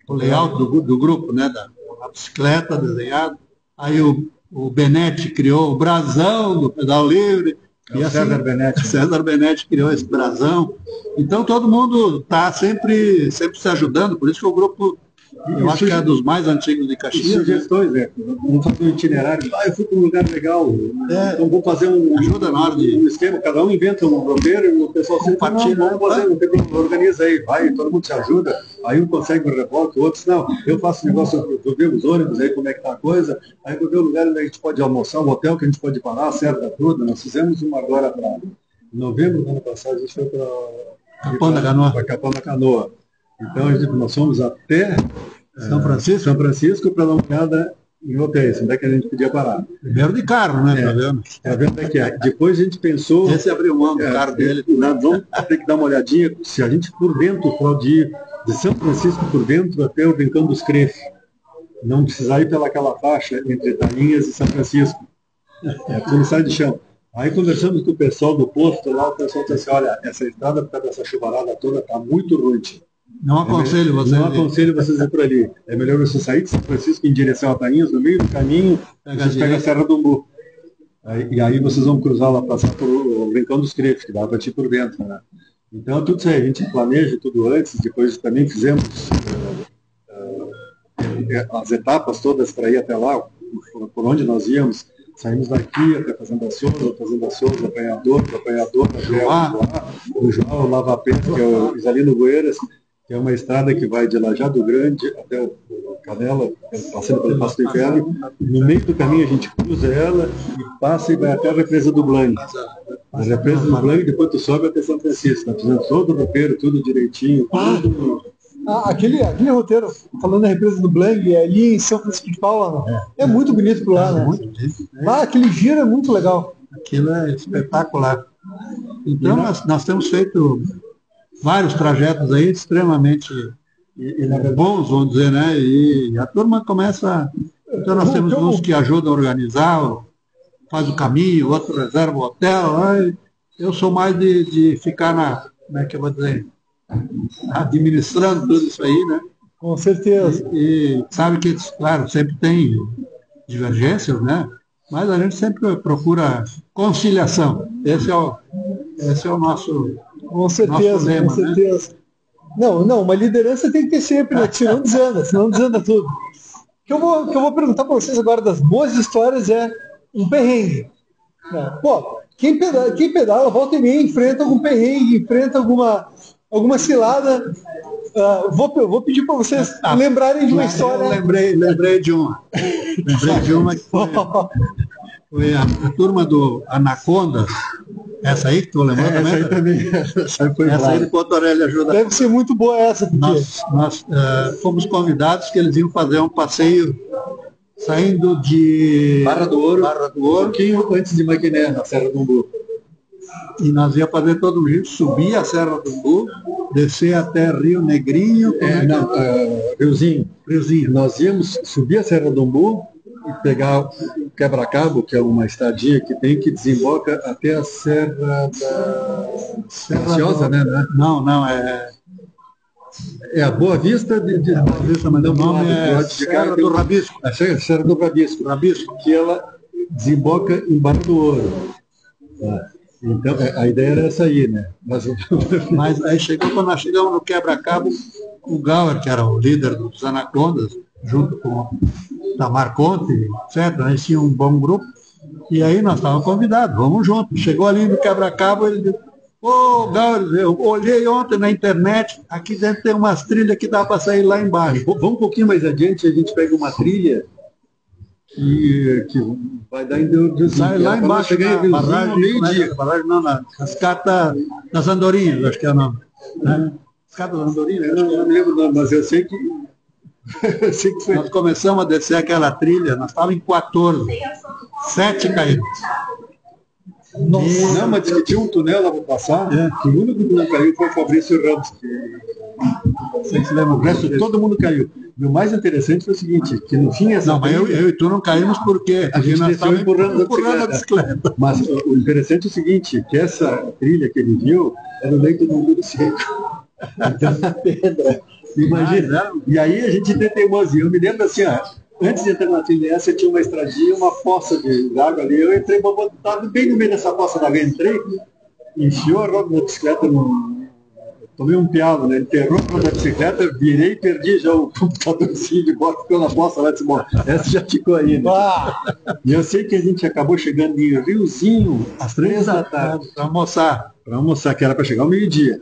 Speaker 2: o layout do grupo, né? Da bicicleta desenhado. Aí o Benetti criou o brasão do pedal livre. E assim, César Benetti criou esse brasão. Então todo mundo está sempre se ajudando, por isso que o grupo, eu acho que é dos mais antigos de Caxias.
Speaker 3: Sugestões, vamos fazer um itinerário. Eu fui para um lugar legal, então vou fazer um esquema, cada um inventa um roteiro e o pessoal sempre compartilha. Organiza aí, vai, todo mundo se ajuda. Aí um consegue um rebote, outros não. Eu faço negócio, vou ver os ônibus aí, como é que tá a coisa. Aí vou ver o lugar onde a gente pode almoçar, um hotel que a gente pode parar, acerta tudo. Nós fizemos uma agora para novembro do ano passado, a gente foi para
Speaker 2: Capão
Speaker 3: da Canoa. Então nós fomos até
Speaker 2: São
Speaker 3: Francisco para dar uma olhada em hotéis, onde é que a gente podia parar.
Speaker 2: Primeiro de carro, né? Tá vendo?
Speaker 3: Tá vendo que é. Depois a gente pensou...
Speaker 2: Esse abriu mão do carro dele.
Speaker 3: Nós vamos ter que dar uma olhadinha, se a gente por dentro pode ir de São Francisco por dentro até o Rincão dos Crefes. Não precisar ir pelaquela faixa entre Talinhas e São Francisco. Tu não sai de chão. Aí conversamos com o pessoal do posto lá, o pessoal disse assim, olha, essa estrada por causa dessa chuvarada toda está muito ruim.
Speaker 2: Não aconselho
Speaker 3: vocês ir por ali. É melhor você sair de São Francisco em direção a Tainhas, no meio do caminho, vocês pegam a Serra do Umbu. E aí vocês vão cruzar lá, passar por o Rincão dos Crefes, que dá para ir por dentro. Né? Então tudo isso aí, a gente planeja tudo antes, depois também fizemos as etapas todas para ir até lá, por onde nós íamos. Saímos daqui até Fazenda Souza, Apanhador, o João, Lava Pé, que é o Isalino Goeiras, que é uma estrada que vai de Lajeado Grande até o Canela, passando pelo Passo do Inferno. No meio do caminho a gente cruza ela e passa e vai até a Represa do Blanc. A Represa do Blanc, depois tu sobe até São Francisco. Nós fizemos todo o roteiro, tudo direitinho.
Speaker 1: Aquele roteiro, falando da Represa do Blanc, é ali em São Francisco de Paula, é muito bonito por lá, né? Muito bonito. Aquele giro é muito legal.
Speaker 2: Aquilo é espetacular. Então nós temos feito vários trajetos aí extremamente bons, vamos dizer, né? E a turma começa... Então nós temos uns que ajudam a organizar, faz o caminho, outro reserva o hotel. Eu sou mais de ficar como é que eu vou dizer? administrando tudo isso aí, né?
Speaker 1: Com certeza.
Speaker 2: E sabe que, claro, sempre tem divergências, né? Mas a gente sempre procura conciliação. Esse é o nosso,
Speaker 1: Com certeza,
Speaker 2: nosso lema,
Speaker 1: com certeza.
Speaker 2: né?
Speaker 1: Não, uma liderança tem que ter sempre, né? Senão desanda tudo. O que eu vou perguntar para vocês agora das boas histórias é um perrengue. Pô, quem pedala, volta e meia, enfrenta algum perrengue, enfrenta alguma cilada. Vou pedir para vocês lembrarem de uma história.
Speaker 2: Eu lembrei de uma. Lembrei de uma que foi a turma do Anaconda. Essa aí que tu lembrou também?
Speaker 3: Essa aí também.
Speaker 2: Essa aí de Porto Alegre ajuda.
Speaker 1: Deve ser muito boa essa. Porque...
Speaker 2: Nós fomos convidados que eles iam fazer um passeio saindo de
Speaker 3: Barra do Ouro,
Speaker 2: um
Speaker 3: pouquinho antes de Maquiné, na Serra do Umbu.
Speaker 2: E nós ia fazer todo o jeito, subir a Serra do Umbu, descer até Rio Negrinho.
Speaker 3: Riozinho.
Speaker 2: Riozinho.
Speaker 3: Nós íamos subir a Serra do Umbu e pegar o Quebra-Cabo, que é uma estradinha que tem que desemboca até a Serra da Graciosa, né?
Speaker 2: Não, é
Speaker 3: a Boa Vista
Speaker 2: Boa Vista, mas o nome é Serra do Rabisco.
Speaker 3: A Serra do Rabisco, que ela desemboca em Barra do Ouro. Então, a ideia era essa aí, né?
Speaker 2: Mas aí quando nós chegamos no Quebra-Cabo, o Gauer, que era o líder dos Anacondas, junto com o Tamar Conte, etc., nós tínhamos um bom grupo, e aí nós estávamos convidados, vamos juntos. Chegou ali no Quebra-Cabo, ele disse, Gauer, eu olhei ontem na internet, aqui dentro tem umas trilhas que dá para sair lá embaixo.
Speaker 3: Vamos um pouquinho mais adiante, a gente pega uma trilha que vai dar em
Speaker 2: sai lá embaixo,
Speaker 3: chegar em
Speaker 2: barragem, meio-dia. Barragem não, na cascata das Andorinhas, acho que é o nome. Né? Cascata das Andorinhas?
Speaker 3: Eu não me lembro o nome, mas eu sei que foi.
Speaker 2: Nós começamos a descer aquela trilha, nós estávamos em 14, 7 caídos.
Speaker 3: Nossa. Não, mas tinha um túnel lá para passar, que o único que não caiu foi o Fabrício Ramos,
Speaker 2: Você se lembra?
Speaker 3: O resto, todo mundo caiu. E o mais interessante foi o seguinte, que no fim essa...
Speaker 2: Não, mas eu e tu não caímos porque
Speaker 3: a gente desceu empurrando
Speaker 2: a bicicleta.
Speaker 3: Mas o interessante é o seguinte, que essa trilha que ele viu era o leito do muro seco. Então, na pedra. Imagina. E aí a gente tem teimosia. Eu me lembro assim, antes de entrar na trilha essa, tinha uma estradinha, uma fossa de água ali. Eu entrei, estava bem no meio dessa fossa d'água. Entrei, enfiou a roda da bicicleta tomei um pialo, né? Enterrou a roda da bicicleta, virei e perdi já o computadorzinho de bola, ficou na fossa lá, disse, bom, essa já ficou aí, né? E eu sei que a gente acabou chegando em Riozinho às 3 da tarde.
Speaker 2: Para almoçar,
Speaker 3: que era para chegar ao meio-dia.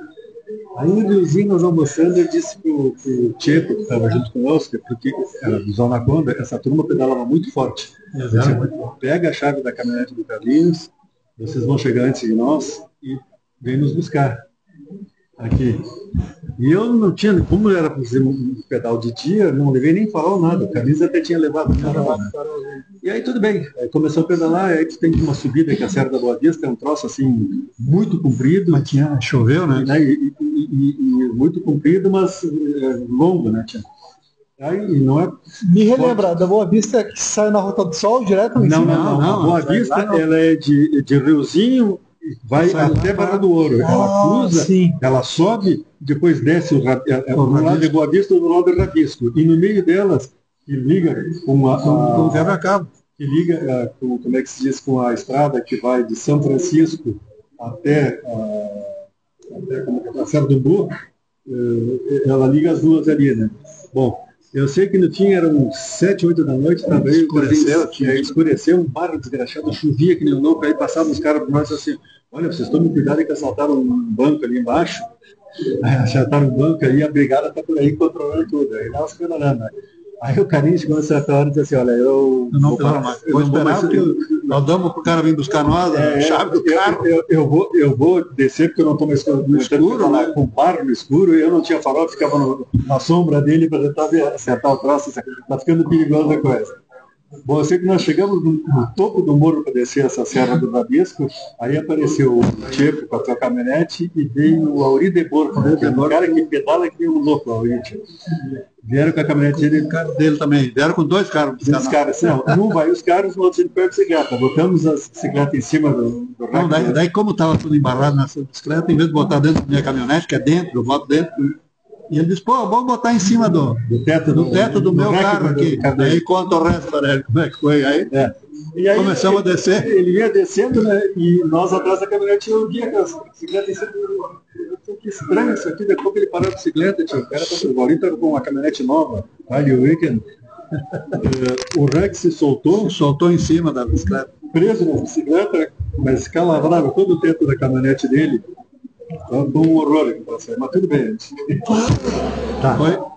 Speaker 3: Aí no Riozinho, nós almoçando, eu disse pro Tcheco, que estava junto conosco, porque era do Zona Conda, essa turma pedalava muito forte. Pega a chave da caminhonete do Carlinhos, vocês vão chegar antes de nós e vem nos buscar aqui. E eu não tinha, como era para fazer um pedal de dia, não levei nem farol, nada. O Carlinhos até tinha levado o farol, né? E aí tudo bem, aí começou a pedalar, aí tu tem uma subida que a Serra da Boa Vista é um troço assim, muito comprido.
Speaker 2: Mas choveu, né?
Speaker 3: E muito comprido, mas longo, né, tia? Aí não é...
Speaker 1: Me relembra, da Boa Vista que sai na Rota do Sol direto em cima?
Speaker 3: Não. A Boa Vista, ela é de Riozinho, vai até Barra do Ouro. Ela cruza, ela sobe, depois desce um lado de Boa Vista e do lado do Rabisco. E no meio delas, que liga com o Quebra-Cabo, que liga, como é que se diz, com a estrada que vai de São Francisco até a Serra do Umbu, ela liga as duas ali, né? Bom, eu sei que no fim eram 7, 8 da noite, também escureceu, um barro desgraçado, chovia que nem um louco, aí passavam os caras por nós assim, olha, vocês tomem cuidado que assaltaram um banco ali embaixo, assaltaram um banco aí, a brigada está por aí controlando tudo, aí nós pedalando. Aí o carinho chegou a certa hora e disse assim, olha, eu
Speaker 2: não vou mais. Vou esperar, porque nós damos para o cara vir buscar nós, chave do carro.
Speaker 3: Eu vou descer, porque eu não estou mais no escuro, né? Com barro no escuro, e eu não tinha farol, ficava na sombra dele para tentar acertar o troço, está ficando perigosa a coisa. Bom, eu sei que nós chegamos no topo do morro para descer essa Serra do Rabisco, aí apareceu o Tcheco com a sua caminhonete e veio o Auri de Borco, que é um cara que pedala que é um louco, o Auri. Vieram com a caminhonete
Speaker 2: dele também. Vieram com 2 carros.
Speaker 3: Os caras, não, um vai os carros, o outro ele pega a bicicleta. Botamos a bicicleta em cima do
Speaker 2: não, daí como estava tudo embarrado nessa bicicleta, em vez de botar dentro da minha caminhonete, que é dentro, eu boto dentro. E ele disse, pô, vamos botar em cima do teto do meu carro aqui. Daí conta o resto para ele, como é que foi. Aí,
Speaker 3: e aí
Speaker 2: começamos a descer.
Speaker 3: Ele ia descendo, né? E nós atrás da caminhonete eu via com a bicicleta em cima. Que estranho isso aqui, depois que ele parou a bicicleta, tio. O cara estava com uma caminhonete nova, Rally Weekend. O Rex se soltou
Speaker 2: em cima da bicicleta.
Speaker 3: Preso na bicicleta, mas calavrava todo o teto da caminhonete dele. Foi um horror, mas tudo bem.
Speaker 2: Tá.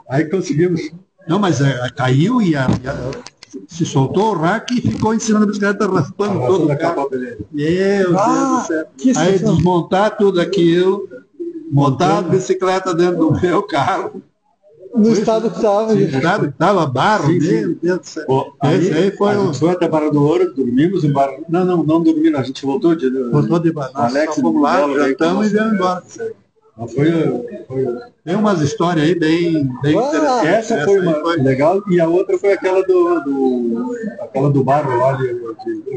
Speaker 3: Aí conseguimos.
Speaker 2: Não, mas caiu e se soltou o rack e ficou em cima da bicicleta raspando todo o carro. Meu Deus do céu. Aí desmontar tudo aquilo, montar a bicicleta dentro do meu carro.
Speaker 1: No estado que estava.
Speaker 2: No estado que estava, barro, meu Deus do céu.
Speaker 3: Esse aí foi a gente foi até a Barra do Ouro, dormimos em Barra. Não dormimos, a gente voltou de
Speaker 2: Barra. Nós fomos lá, jantamos e viemos embora.
Speaker 3: Mas
Speaker 2: tem umas histórias aí bem interessantes.
Speaker 3: Essa foi uma legal, e a outra foi aquela do barro lá de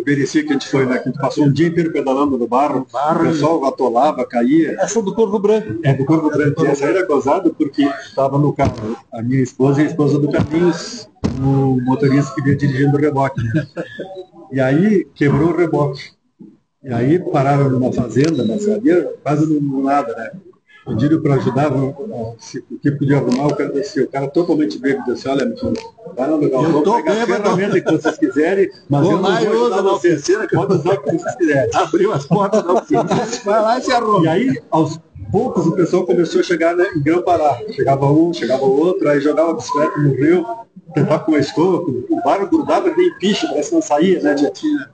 Speaker 3: Verici, que a gente foi, né? Que a gente passou um dia inteiro pedalando no barro, o pessoal atolava, caía.
Speaker 1: Essa do Corvo Branco.
Speaker 3: É, do Corvo Branco. Essa era gozada porque estava no carro a minha esposa e a esposa do Carlinhos, o motorista que vinha dirigindo o reboque. Né? E aí quebrou o reboque. E aí pararam numa fazenda, na cidade, quase no nada, né? Pediram para ajudar, o que podia arrumar, o cara totalmente bêbado, disse, olha, vai no lugar, vou pegar a ferramenta que vocês quiserem, mas eu não vou ajudar vocês, pode usar o que vocês quiserem.
Speaker 2: Abriu as portas da oficina, vai lá e se arruma.
Speaker 3: E aí, aos poucos, o pessoal começou a chegar, né, em Grão-Pará. Chegava um, chegava o outro, aí jogava a bicicleta no rio, tentava com a escova, o barro grudava nem piche, parece que não saía, né?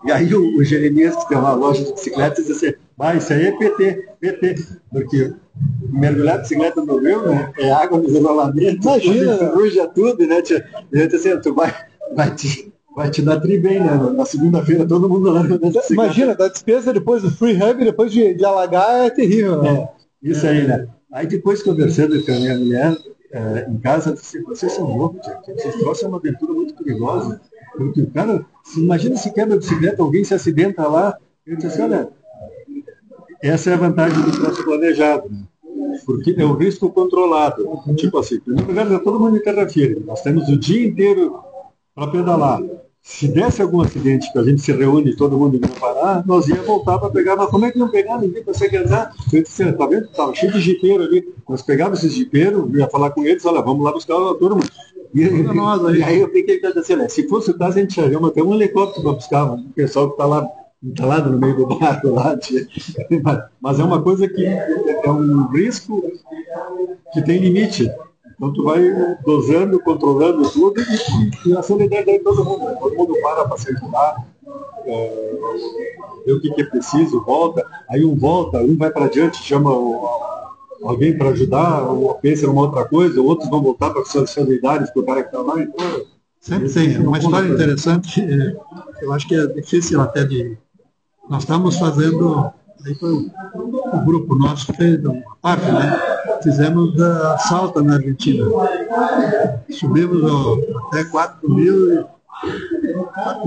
Speaker 3: E aí o Jeremias, que tem uma loja de bicicletas, disse assim, isso aí é PT, porque mergulhar a bicicleta no rio, né, é água no isolamento,
Speaker 1: imagina,
Speaker 3: enferruja tudo, né? E eu disse assim, tu vai te dar tri bem, né? Na segunda-feira todo mundo lá na bicicleta.
Speaker 1: Imagina, da despesa depois do free hub, depois de alagar, é terrível, né?
Speaker 3: Isso aí, né? Aí depois conversando com a minha mulher, em casa, eu disse, vocês são loucos, vocês trouxeram uma aventura muito perigosa, porque o cara, imagina se quebra a bicicleta, alguém se acidenta lá, eu disse, olha, essa é a vantagem do troço planejado, né? Porque é o risco controlado. Tipo assim, em primeiro lugar, é todo mundo em terra firme. Nós temos o dia inteiro para pedalar. Se desse algum acidente que a gente se reúne e todo mundo ia parar, nós ia voltar para pegar. Mas como é que não pegar? Ninguém consegue andar. Eu disse, tá vendo? Estava cheio de jipeiro ali. Nós pegávamos esses jipeiros, ia falar com eles, olha, vamos lá buscar a turma. E aí eu fiquei pensando assim, né? Se fosse o caso, a gente chama até um helicóptero para buscar o pessoal que está lá entalado no meio do barco lá. Mas é uma coisa que é um risco que tem limite. Então tu vai dosando, controlando tudo e a solidariedade de todo mundo para se ajudar, vê o que é preciso, volta, aí um vai para adiante, chama alguém para ajudar, ou pensa numa outra coisa, outros vão voltar para suas solidariedades para o cara que está lá. Então,
Speaker 2: sempre tem. Uma história interessante, eu acho que é difícil até de... Nós estamos fazendo, aí foi o grupo nosso que fez uma parte, né? Fizemos a Salta na Argentina. Subimos até 4.000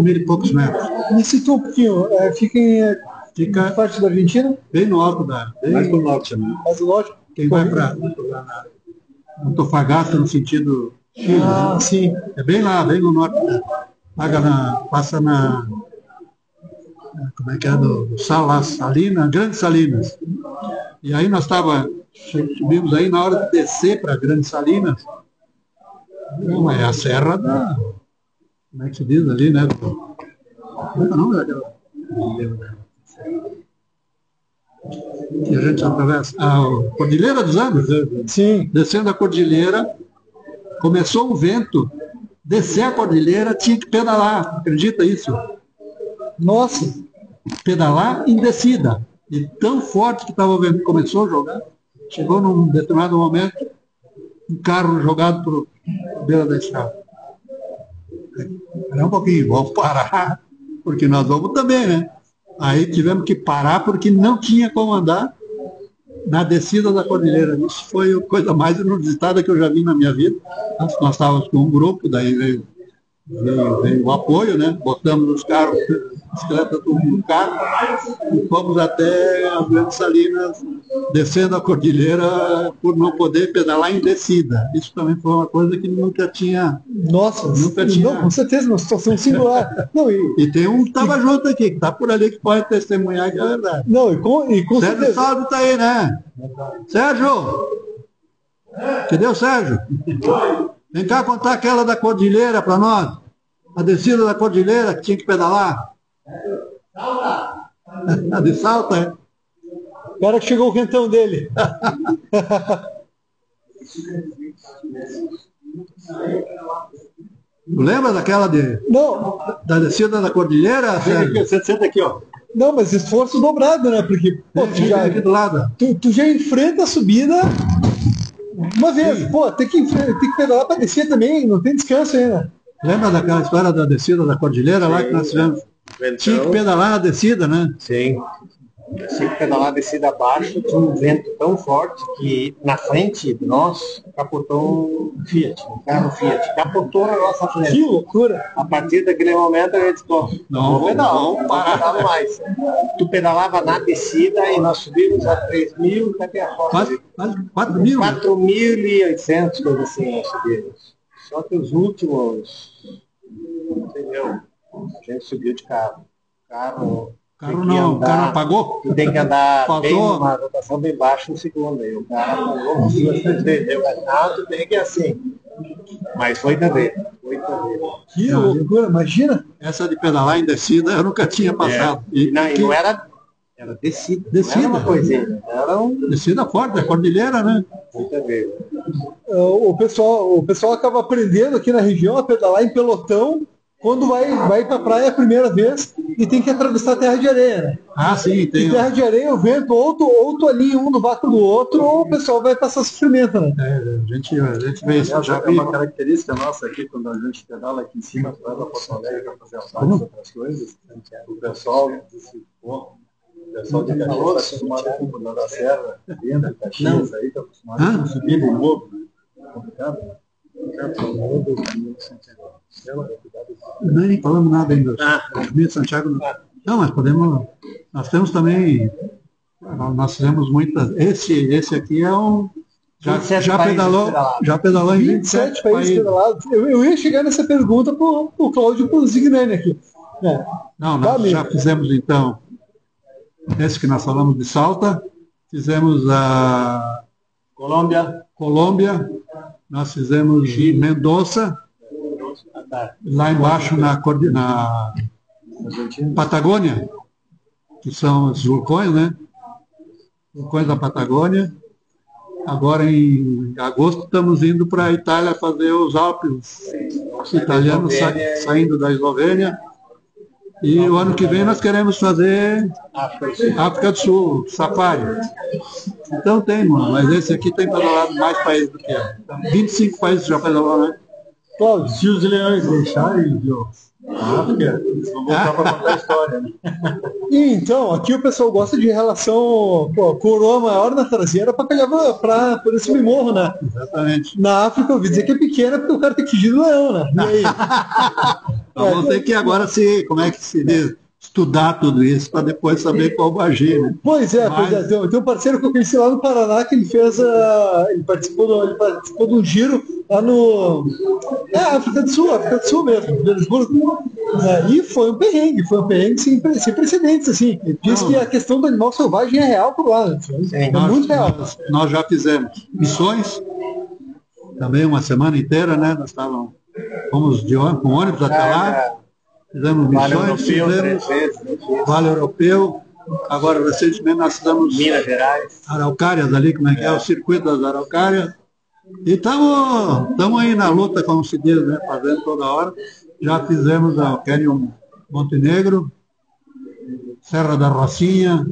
Speaker 2: e poucos metros.
Speaker 1: Me citou um pouquinho, fica em parte da Argentina?
Speaker 2: Bem no alto
Speaker 3: mais para o norte, né?
Speaker 1: Mais do norte.
Speaker 2: Quem vai para Antofagasta no sentido Chile.
Speaker 1: Ah, né? Sim.
Speaker 2: É bem lá, bem no norte. Passa na... Como é que é? Do Salinas, Grandes Salinas. E aí nós subimos aí na hora de descer para Grandes Salinas. Não, é a serra da... Como é que se diz ali, né? Como é que é o nome daquela? Que a gente atravessa. A Cordilheira dos Andes?
Speaker 1: Sim.
Speaker 2: Descendo a cordilheira, começou um vento, descer a cordilheira, tinha que pedalar. Acredita isso?
Speaker 1: Nossa!
Speaker 2: Pedalar em descida. E tão forte que estava o vento, começou a jogar. Chegou num determinado momento, um carro jogado para a beira da estrada. espera um pouquinho, vamos parar, porque nós vamos também, né? Aí tivemos que parar porque não tinha como andar na descida da cordilheira. Isso foi a coisa mais inusitada que eu já vi na minha vida. Nós estávamos com um grupo, daí veio o apoio, né? Botamos os carros, bicicleta, tudo no carro, e fomos até as Grandes Salinas, descendo a cordilheira por não poder pedalar em descida. Isso também foi uma coisa que nunca tinha.
Speaker 1: Nossa,
Speaker 2: Nunca tinha.
Speaker 1: Não, com certeza, uma situação singular. Não,
Speaker 2: e tem um que estava junto aqui, que está por ali, que pode testemunhar que é verdade.
Speaker 1: Não, e com
Speaker 2: Sérgio
Speaker 1: certeza.
Speaker 2: Saldo está aí, né? Sérgio! Cadê o Sérgio? Vem cá contar aquela da cordilheira para nós. A descida da cordilheira que tinha que pedalar. A de Salta, é?
Speaker 1: O cara que chegou o quentão dele.
Speaker 2: Tu lembra daquela
Speaker 1: Não,
Speaker 2: da descida da cordilheira, Sérgio?
Speaker 3: Você senta aqui, ó.
Speaker 1: não, mas esforço dobrado, né? Porque pô,
Speaker 2: Aqui do lado.
Speaker 1: tu já enfrenta a subida uma vez.
Speaker 2: Sim.
Speaker 1: Pô, tem que pedalar para descer também, não tem descanso ainda.
Speaker 2: Lembra daquela história da descida da cordilheira lá que nós tivemos? Tinha que pedalar na descida, né?
Speaker 4: Sim. Tinha que pedalar a descida abaixo, tinha um vento tão forte que na frente de nós capotou um Fiat, um carro Fiat. Capotou na nossa
Speaker 1: Que
Speaker 4: frente.
Speaker 1: loucura.
Speaker 4: A partir daquele momento a gente disse,
Speaker 2: Não,
Speaker 4: não pedalava mais. Tu pedalava na descida e nós subimos a 3.000, cadê a foto?
Speaker 2: Quase 4 mil.
Speaker 4: 4.800, coisa assim, nós subimos. Só que os últimos, entendeu? A gente subiu de carro.
Speaker 2: O carro apagou?
Speaker 4: Tu tem que andar bem,
Speaker 2: Passou?
Speaker 4: uma rotação bem baixa no segundo. Aí o cara apagou, entendeu? Mas tu tem que ir assim. Mas foi também.
Speaker 1: Que loucura, imagina.
Speaker 2: Essa de pedalar em descida eu nunca tinha passado.
Speaker 4: E não era descida. Não era uma coisinha. Era
Speaker 2: Descida forte, a cordilheira, né?
Speaker 4: Muito a ver.
Speaker 1: O pessoal acaba aprendendo aqui na região a pedalar em pelotão quando vai para a praia a primeira vez e tem que atravessar a terra de areia, né?
Speaker 2: Ah, sim,
Speaker 1: E
Speaker 2: tem.
Speaker 1: terra de areia, o vento, ou tu ali um no vácuo do outro, ou o pessoal vai passar sofrimento, né?
Speaker 2: A gente vê isso, já
Speaker 3: É
Speaker 2: vi.
Speaker 3: uma característica nossa aqui, quando a gente pedala aqui em cima, vai para Porto Alegre para fazer as várias outras coisas, o pessoal disse, pô, o pessoal de Caxias está acostumado com o da Serra, dentro de Caxias, aí está acostumado com subir no morro, né? Complicado, né?
Speaker 2: Nem falamos nada ainda. De Santiago. Não, mas podemos. Nós temos também. Nós fizemos muitas. Esse aqui é um. Já pedalou em
Speaker 1: 27 países pedalados. Eu ia chegar nessa pergunta pro Cláudio Zignani aqui.
Speaker 2: Não, nós já fizemos então. Esse que nós falamos de Salta. Fizemos a Colômbia. Nós fizemos Mendoza. Lá embaixo na Patagônia, que são os vulcões, né? Vulcões da Patagônia. Agora em agosto estamos indo para a Itália fazer os Alpes italianos saindo da Eslovênia. E o ano que vem nós queremos fazer África do Sul, Safari. Então tem, mano, mas esse aqui tem pedalado mais países do que é. 25 países já pedalou, né?
Speaker 1: Cláudio,
Speaker 3: Se os leões deixarem, a África, eles vão voltar para contar a história, né?
Speaker 1: e então, aqui o pessoal gosta de relação coroa maior na traseira para pegar por esse morro, né?
Speaker 2: Exatamente.
Speaker 1: Na África eu ouvi dizer que é pequena porque o cara tem que fugir do leão, né? E aí?
Speaker 2: Vamos ter que agora como é que se diz? Estudar tudo isso para depois saber qual agir, né?
Speaker 1: Pois é. Tem um parceiro que eu conheci lá no Paraná que ele participou de um giro lá no África do Sul mesmo, Joanesburgo. E foi um perrengue sem precedentes, assim. Diz que a questão do animal selvagem é real por lá, né? É muito real.
Speaker 2: Nós já fizemos missões, também uma semana inteira, né? Nós fomos com ônibus até lá. Fizemos missões, Vale Europeu. Agora, recentemente, nós fizemos
Speaker 4: Minas Gerais.
Speaker 2: Araucárias ali, como é que é? O circuito das Araucárias. E estamos aí na luta, como se diz, né? Fazendo toda hora. Já fizemos o Canyon Montenegro, Serra da Rocinha,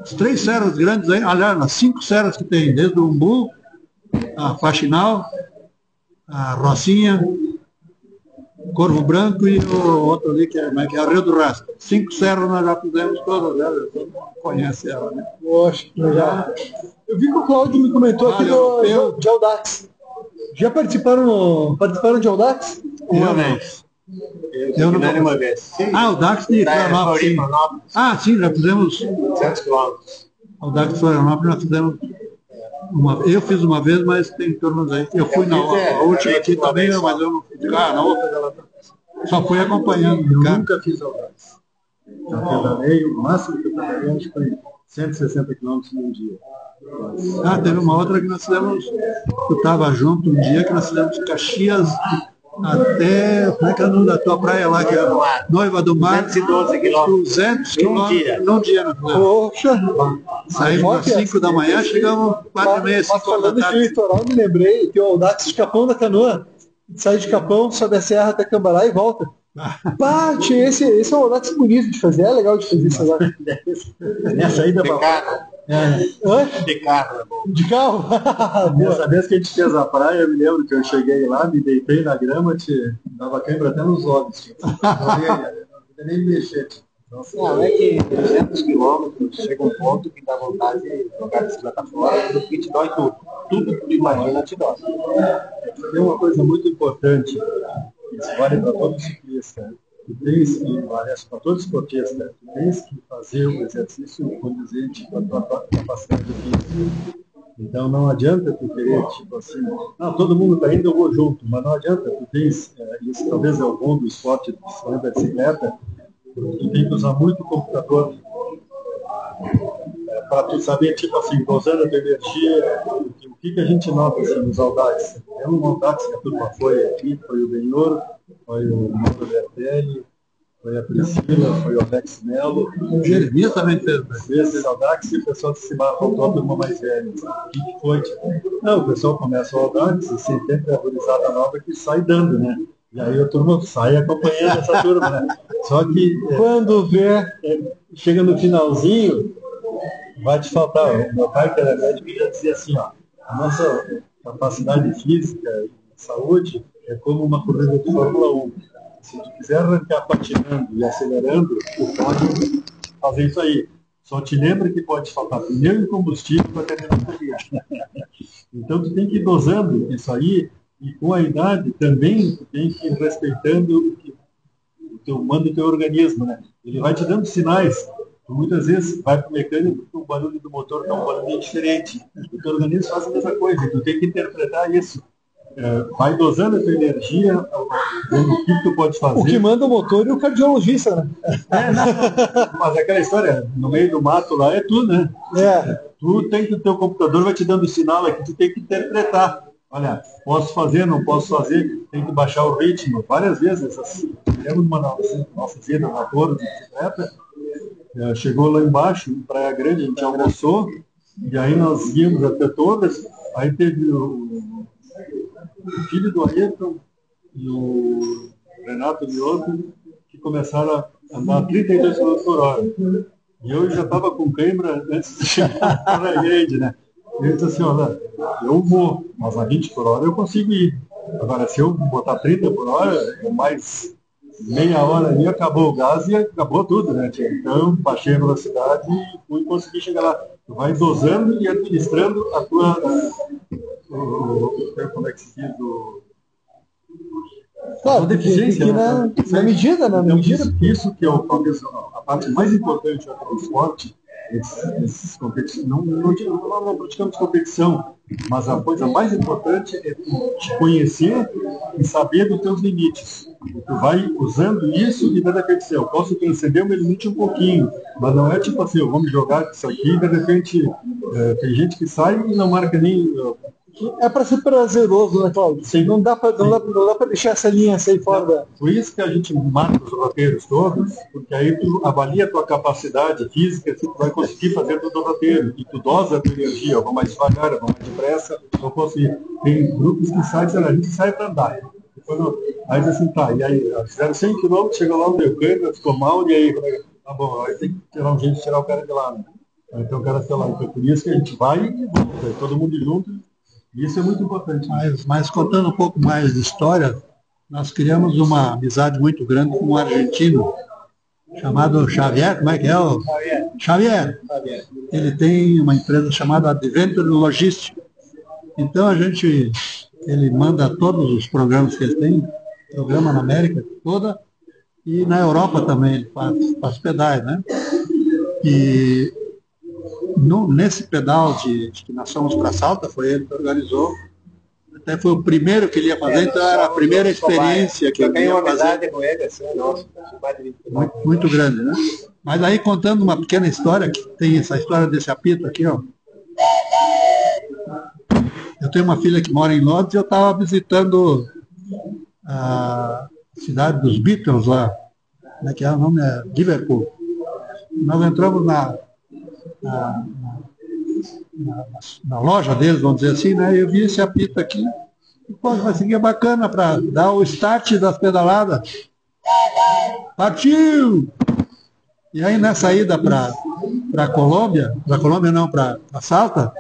Speaker 2: as 3 serras grandes aí, aliás, as 5 serras que tem, desde o Umbu, a Faxinal, a Rocinha, Corvo Branco e o outro ali, que é o Rio do Rastro. 5 serras nós já fizemos todas elas, todo mundo conhece ela, né?
Speaker 1: Poxa, que legal. Eu vi que o Cláudio me comentou aqui de Audax. Já participaram de Audax?
Speaker 3: Uma vez. Eu não vou uma vez.
Speaker 2: Ah, o Dax de Florianópolis. Ah, sim, já fizemos.
Speaker 3: 200 quilômetros.
Speaker 2: O Dax de Florianópolis nós fizemos. Eu fiz uma vez, mas tem turmas aí. Eu fui na última aqui também, mas eu não fui. Na outra dela só fui acompanhando.
Speaker 3: Eu nunca fiz Audax. Já pedalei, o máximo que eu pedalei acho que foi 160 quilômetros num dia.
Speaker 2: Ah, teve uma outra que nós fizemos, eu estava junto um dia que nós fizemos Caxias até, como é que é o nome da tua praia lá, que é Noiva do Mar?
Speaker 4: 212 quilômetros.
Speaker 2: 200 quilômetros num dia.
Speaker 1: Poxa!
Speaker 2: Saímos às 5 da manhã, chegamos 4h30, 5 da
Speaker 1: falando
Speaker 2: tarde.
Speaker 1: de litoral, me lembrei que o Audax de Capão da Canoa sai de Capão, sobe a serra até Cambará e volta. Bate, esse é um Audax bonito de fazer, é legal de fazer isso agora.
Speaker 3: Nessa aí da
Speaker 4: De carro. De carro.
Speaker 1: De carro?
Speaker 3: Nessa vez que a gente fez a praia, eu me lembro que eu cheguei lá, me deitei na grama, dava câimbra até nos olhos. Não nem mexer.
Speaker 4: Não, é que 200 quilômetros chega um ponto que dá vontade de jogar a bicicleta fora, porque te dói tudo. Tudo que tu imagina te dói.
Speaker 3: Tem uma coisa muito importante, isso vale para todo ciclista. Tu tens que, vale para todo esportista, tu tens que fazer o exercício condizente com a tua capacidade física. Então não adianta tu querer, tipo assim, todo mundo está indo, eu vou junto, mas não adianta, tu tens, isso talvez é o bom do esporte, principalmente da bicicleta, tu tem que usar muito o computador para tu saber, tipo assim, usando a tua energia, o que a gente nota assim, nos Audax. É um Audax que a turma foi aqui, foi o Benhor, foi o Mauro Bertelli, foi a Priscila, foi o Alex Melo.
Speaker 2: O Jeremias também fez.
Speaker 3: Esse Audax e o pessoal se faltou a turma mais velha. O que foi? Não, o pessoal começa o Audax e sempre a gurizada nova que sai dando, né? E aí a turma sai acompanhando essa turma, né? Só que quando vê, chega no finalzinho, vai te faltar. O meu pai, que era médico, já dizia assim, ó, a nossa capacidade física e saúde é como uma corrida de Fórmula 1. Se tu quiser arrancar patinando e acelerando, tu pode fazer isso aí. Só te lembra que pode faltar pneu e combustível para terminar a corrida. Então tu tem que ir dosando isso aí. E com a idade também tem que ir respeitando o teu manda o teu organismo, né? Ele vai te dando sinais. Tu muitas vezes vai para o mecânico com o barulho do motor, que é um barulho diferente. O teu organismo faz a mesma coisa, e tu tem que interpretar isso. Vai dosando a tua energia, vendo o que tu pode fazer.
Speaker 1: O que manda o motor e o cardiologista, né?
Speaker 3: Mas aquela história, no meio do mato lá, é tu, né? Tu tem que o teu computador vai te dando sinal aqui, tu tem que interpretar. Olha, posso fazer, não posso fazer, tem que baixar o ritmo. Várias vezes, tivemos uma nossa vida na cor de bicicleta, chegou lá embaixo, em Praia Grande, a gente almoçou, e aí nós íamos até todas, aí teve o filho do Ayrton e o Renato Mioto, que começaram a andar a 32 km por hora. E eu já estava com cãibra antes de chegar na Praia Grande, né? Ele disse assim, olha, eu vou, mas a 20 por hora eu consigo ir. Agora, se eu botar 30 por hora, mais meia hora ali, acabou o gás e acabou tudo, né? Então, baixei a velocidade e fui conseguir chegar lá. Tu vai dosando e administrando a tua... como é que se diz?
Speaker 1: Claro,
Speaker 3: deficiência,
Speaker 1: na medida, né?
Speaker 3: Então, isso que é talvez a parte mais importante do esporte. Esses não praticamos competição, mas a coisa mais importante é te conhecer e saber dos teus limites. Tu vai usando isso e de repente eu posso transcender o meu limite um pouquinho, mas não é tipo assim, vamos jogar isso aqui e de repente tem gente que sai e não marca nem...
Speaker 1: É para ser prazeroso, né, Cláudio?
Speaker 3: Sim.
Speaker 1: Não dá para deixar essa linha sair fora da...
Speaker 3: Por isso que a gente marca os roteiros todos, porque aí tu avalia a tua capacidade física, se tu vai conseguir fazer todo o roteiro, e tu dosa a tua energia, eu vou mais devagar, eu vou mais depressa, eu posso ir. Tem grupos que saem, a gente sai para andar. Aí assim, tá, e aí, fizeram 100 km, chegou lá no meu câmbio, ficou mal, e aí, tá bom, aí tem que tirar um jeito de tirar o cara de lá, né? Então o cara fica lá, então por isso que a gente vai e volta, todo mundo junto. Isso é muito importante.
Speaker 2: Mas contando um pouco mais de história, nós criamos uma amizade muito grande com um argentino chamado Xavier. Como é que é? Xavier. Ele tem uma empresa chamada Adventure Logistics. Então ele manda todos os programas que ele tem, programa na América toda, e na Europa também ele faz pedais, né? E nesse pedal de que nós fomos para Salta, foi ele que organizou. Até foi o primeiro que ele ia fazer, então era a primeira experiência que ele ia fazer.
Speaker 4: Com ele, assim, nossa,
Speaker 2: Muito grande, né? Mas aí, contando uma pequena história, que tem essa história desse apito aqui, ó. Eu tenho uma filha que mora em Londres e eu estava visitando a cidade dos Beatles lá. Como é que é o nome? É Liverpool. Nós entramos na loja deles, vamos dizer assim, né? Eu vi esse apito aqui. Pô, vai seguir bacana para dar o start das pedaladas. Partiu! E aí nessa ida para Colômbia não, para Salta,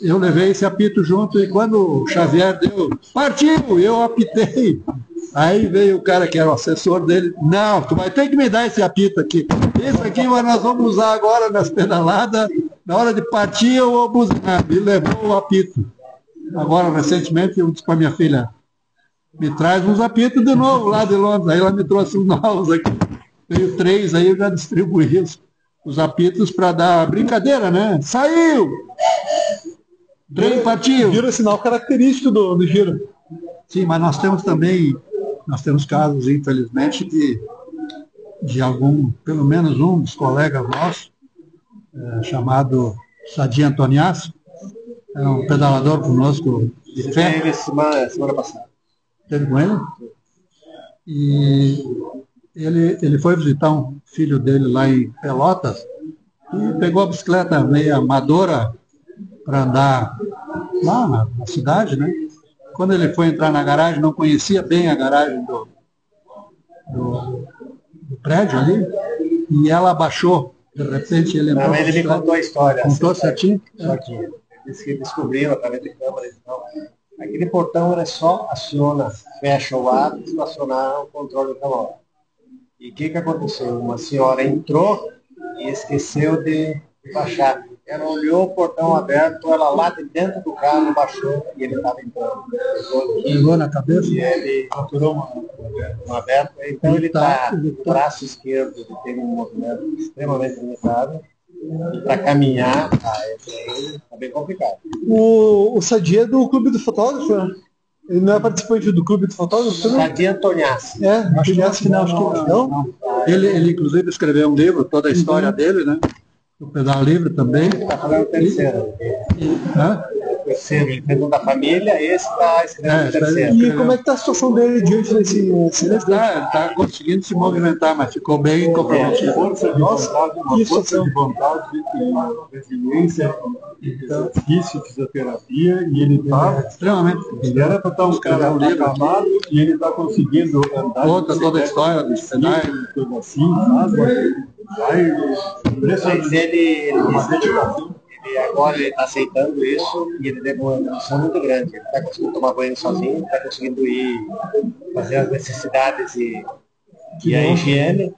Speaker 2: eu levei esse apito junto e quando o Xavier deu, partiu! Eu apitei. Aí veio o cara que era o assessor dele, não, tu vai ter que me dar esse apito aqui. Esse aqui nós vamos usar agora nas pedaladas, na hora de partir eu vou buzinar. E levou o apito. Agora, recentemente, eu disse para minha filha, me traz uns apitos de novo lá de Londres. Aí ela me trouxe uns novos aqui. Veio 3, aí eu já distribuí os apitos para dar brincadeira, né? Saiu! Trem partiu!
Speaker 1: Giro é sinal característico do giro.
Speaker 2: Sim, mas nós temos casos, infelizmente, de pelo menos um dos colegas nossos, chamado Sadi Antoniassi, é um pedalador conosco de fé.
Speaker 4: Teve semana passada.
Speaker 2: Teve com ele? E ele foi visitar um filho dele lá em Pelotas e pegou a bicicleta meio amadora para andar lá na cidade, né? Quando ele foi entrar na garagem, não conhecia bem a garagem do prédio ali, e ela abaixou. De repente ele entrou.
Speaker 4: Não, ele me contou a história.
Speaker 2: Contou certinho?
Speaker 4: Certinho. Disse que descobriu através de câmera e tal. Aquele portão ele só aciona, fecha o lado para acionar o controle do relógio. E o que aconteceu? Uma senhora entrou e esqueceu de baixar. Ela olhou o portão aberto, ela lá de dentro do carro baixou e ele estava entrando.
Speaker 2: Pegou na cabeça?
Speaker 4: E ele capturou um aberto. Então ele está no braço esquerdo, ele tem um movimento extremamente limitado. Para caminhar, está bem complicado.
Speaker 1: O Sadi é do Clube do Fotógrafo, né? Ele não é participante do Clube do Fotógrafo?
Speaker 4: Sadi Antoniassi.
Speaker 1: Acho que não.
Speaker 2: Ele, inclusive, escreveu um livro, toda a história dele, né? O Pedal Livre também.
Speaker 4: Está falando o terceiro. Terceiro, ele fez um da família, esse está escrevendo o terceiro.
Speaker 1: E como é que está a situação dele diante desse
Speaker 2: Ele está conseguindo se movimentar, mas ficou bem comprometido.
Speaker 3: Força de vontade e resiliência, exercício, fisioterapia, e ele está
Speaker 2: extremamente.
Speaker 3: Ele era para estar um cara acamado e ele está conseguindo andar.
Speaker 2: Toda a história dos pedais.
Speaker 3: Coisa assim, vai.
Speaker 4: Mas ele agora ele está aceitando isso e ele teve uma evolução muito grande. Ele está conseguindo tomar banho sozinho, está conseguindo ir fazer as necessidades e a higiene.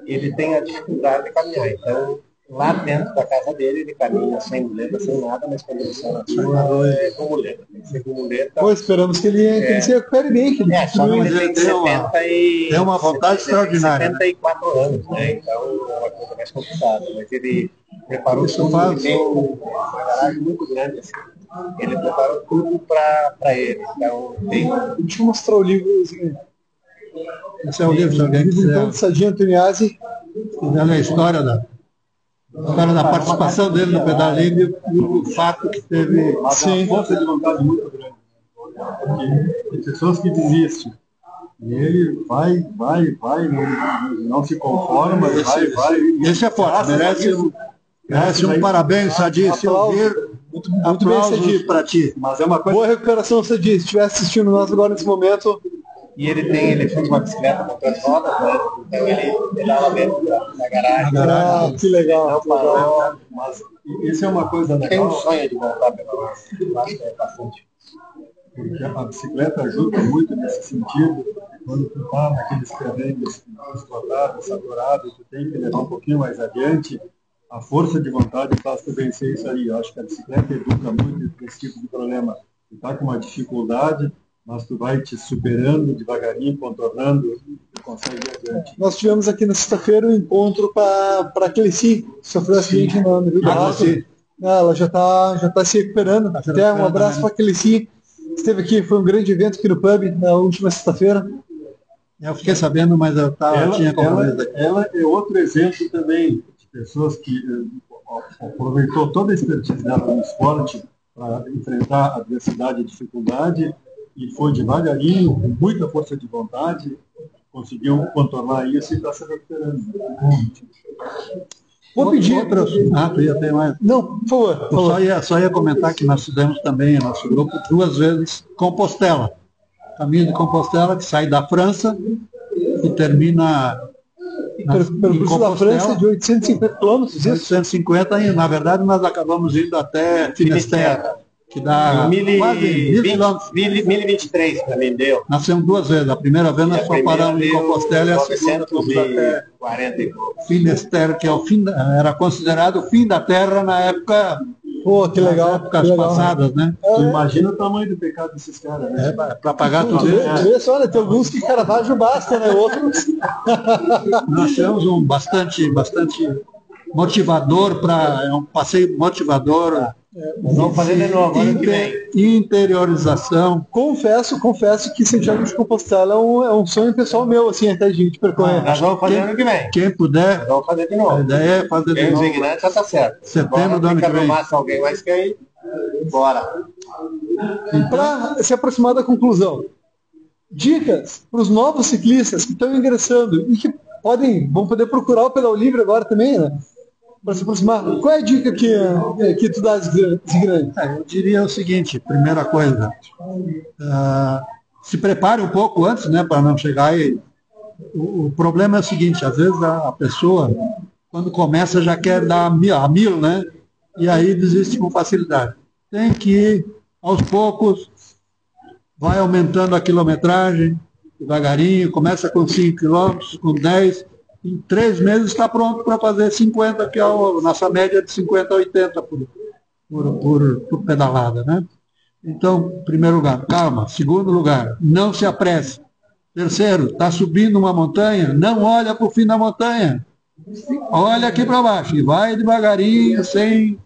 Speaker 4: Ele tem a dificuldade de caminhar. Então, lá dentro da casa dele, ele caminha sem muleta, sem nada, mas quando ele sai na rua, é com muleta. Tem que ser com muleta.
Speaker 1: Pô, esperamos que ele se recupere bem. Que ele
Speaker 4: só que ele tem
Speaker 2: uma vontade extraordinária.
Speaker 4: 74 anos, né? Então, é uma coisa mais complicada. Mas ele preparou tudo, ele tem uma garagem muito grande, assim. Ele preparou tudo para ele. Então,
Speaker 1: deixa eu mostrar o livrozinho.
Speaker 2: Esse é o livro de alguém que
Speaker 1: então, de Sadi Antoniassi.
Speaker 2: Olha a história da participação dele no Pedal Livre e o fato que teve
Speaker 3: uma força de vontade muito grande. Tem pessoas que desistem. E ele vai, não se conforma, vai.
Speaker 2: Esse é forte, merece um parabéns, Sadi. Se ouvir, aplausos para ti.
Speaker 3: Mas é uma coisa.
Speaker 1: Boa recuperação, Sadi. Se estiver assistindo nós agora nesse momento.
Speaker 4: E ele fez uma bicicleta com 3 rodas, né? Então ele pedala dentro da garagem.
Speaker 1: Que legal.
Speaker 3: Mas isso é uma coisa legal.
Speaker 4: Tem um sonho de voltar a pedalar. Eu acho que é bastante.
Speaker 3: porque a bicicleta ajuda muito nesse sentido. Quando tu está naqueles terrenos esgotados, saturados, tu tem que levar um pouquinho mais adiante, a força de vontade faz tu vencer isso aí. Eu acho que a bicicleta educa muito esse tipo de problema. Tu está com uma dificuldade, mas tu vai te superando devagarinho, contornando, e consegue ir adiante.
Speaker 1: Nós tivemos aqui na sexta-feira um encontro para a Cleci, que sofreu acidente no Rio do Rato. Ela já tá se recuperando. Até um abraço para a Cleci. Esteve aqui, foi um grande evento aqui no pub na última sexta-feira.
Speaker 2: Eu fiquei sabendo, mas eu tinha compromisso aqui.
Speaker 3: Ela é outro exemplo também de pessoas que aproveitou toda a expertise dela no esporte para enfrentar a adversidade e a dificuldade e foi devagarinho, com muita força de vontade, conseguiu contornar isso e está se recuperando.
Speaker 1: Vou pedir.
Speaker 2: Tu ia ter mais.
Speaker 1: Não, por favor.
Speaker 2: Eu só ia comentar que nós fizemos também, nosso grupo, 2 vezes Compostela. Caminho de Compostela, que sai da França e termina
Speaker 1: Percurso da França de 850 quilômetros, isso?
Speaker 2: 850, e na verdade nós acabamos indo até Finisterre, que dá quase 1000 quilômetros.
Speaker 4: 1023 para mim deu.
Speaker 2: Nós fizemos 2 vezes. A primeira vez nós só paramos em Compostela e a segunda fomos até
Speaker 4: 40 e pouco.
Speaker 2: Finisterre, que é o fim era considerado o fim da Terra na época.
Speaker 1: Pô, que legal.
Speaker 2: Nas épocas passadas, né?
Speaker 3: Imagina o tamanho do pecado desses caras, né?
Speaker 2: Para pagar tudo isso.
Speaker 1: Vê só, né? Tem alguns que Caravaggio basta, né? Outros.
Speaker 2: Nós tivemos um bastante motivador é um passeio motivador.
Speaker 4: Vamos fazer de novo, ano que vem.
Speaker 2: Interiorização.
Speaker 1: Confesso que Santiago de Compostela é um sonho pessoal meu, assim, até de percorrer.
Speaker 4: Nós vamos fazer ano que vem.
Speaker 2: Quem puder.
Speaker 4: Nós vamos fazer de novo.
Speaker 2: A ideia é fazer de novo.
Speaker 4: Os já está certo.
Speaker 2: Setembro do ano que vem.
Speaker 4: Se alguém mais quer ir, bora.
Speaker 1: Para se aproximar da conclusão, dicas para os novos ciclistas que estão ingressando e que vão poder procurar o Pedal Livre agora também, né? Para se aproximar. Qual é a dica que tu dá, Zigrande?
Speaker 2: Eu diria o seguinte, primeira coisa, se prepare um pouco antes, né, para não chegar aí. O problema é o seguinte, às vezes a pessoa, quando começa, já quer dar a mil, né, e aí desiste com facilidade. Tem que ir aos poucos, vai aumentando a quilometragem, devagarinho, começa com 5 quilômetros, com 10, em 3 meses está pronto para fazer 50, que é a nossa média de 50 a 80 por pedalada, né? Então, primeiro lugar, calma. Segundo lugar, não se apresse. Terceiro, está subindo uma montanha, não olha para o fim da montanha. Olha aqui para baixo e vai devagarinho, sem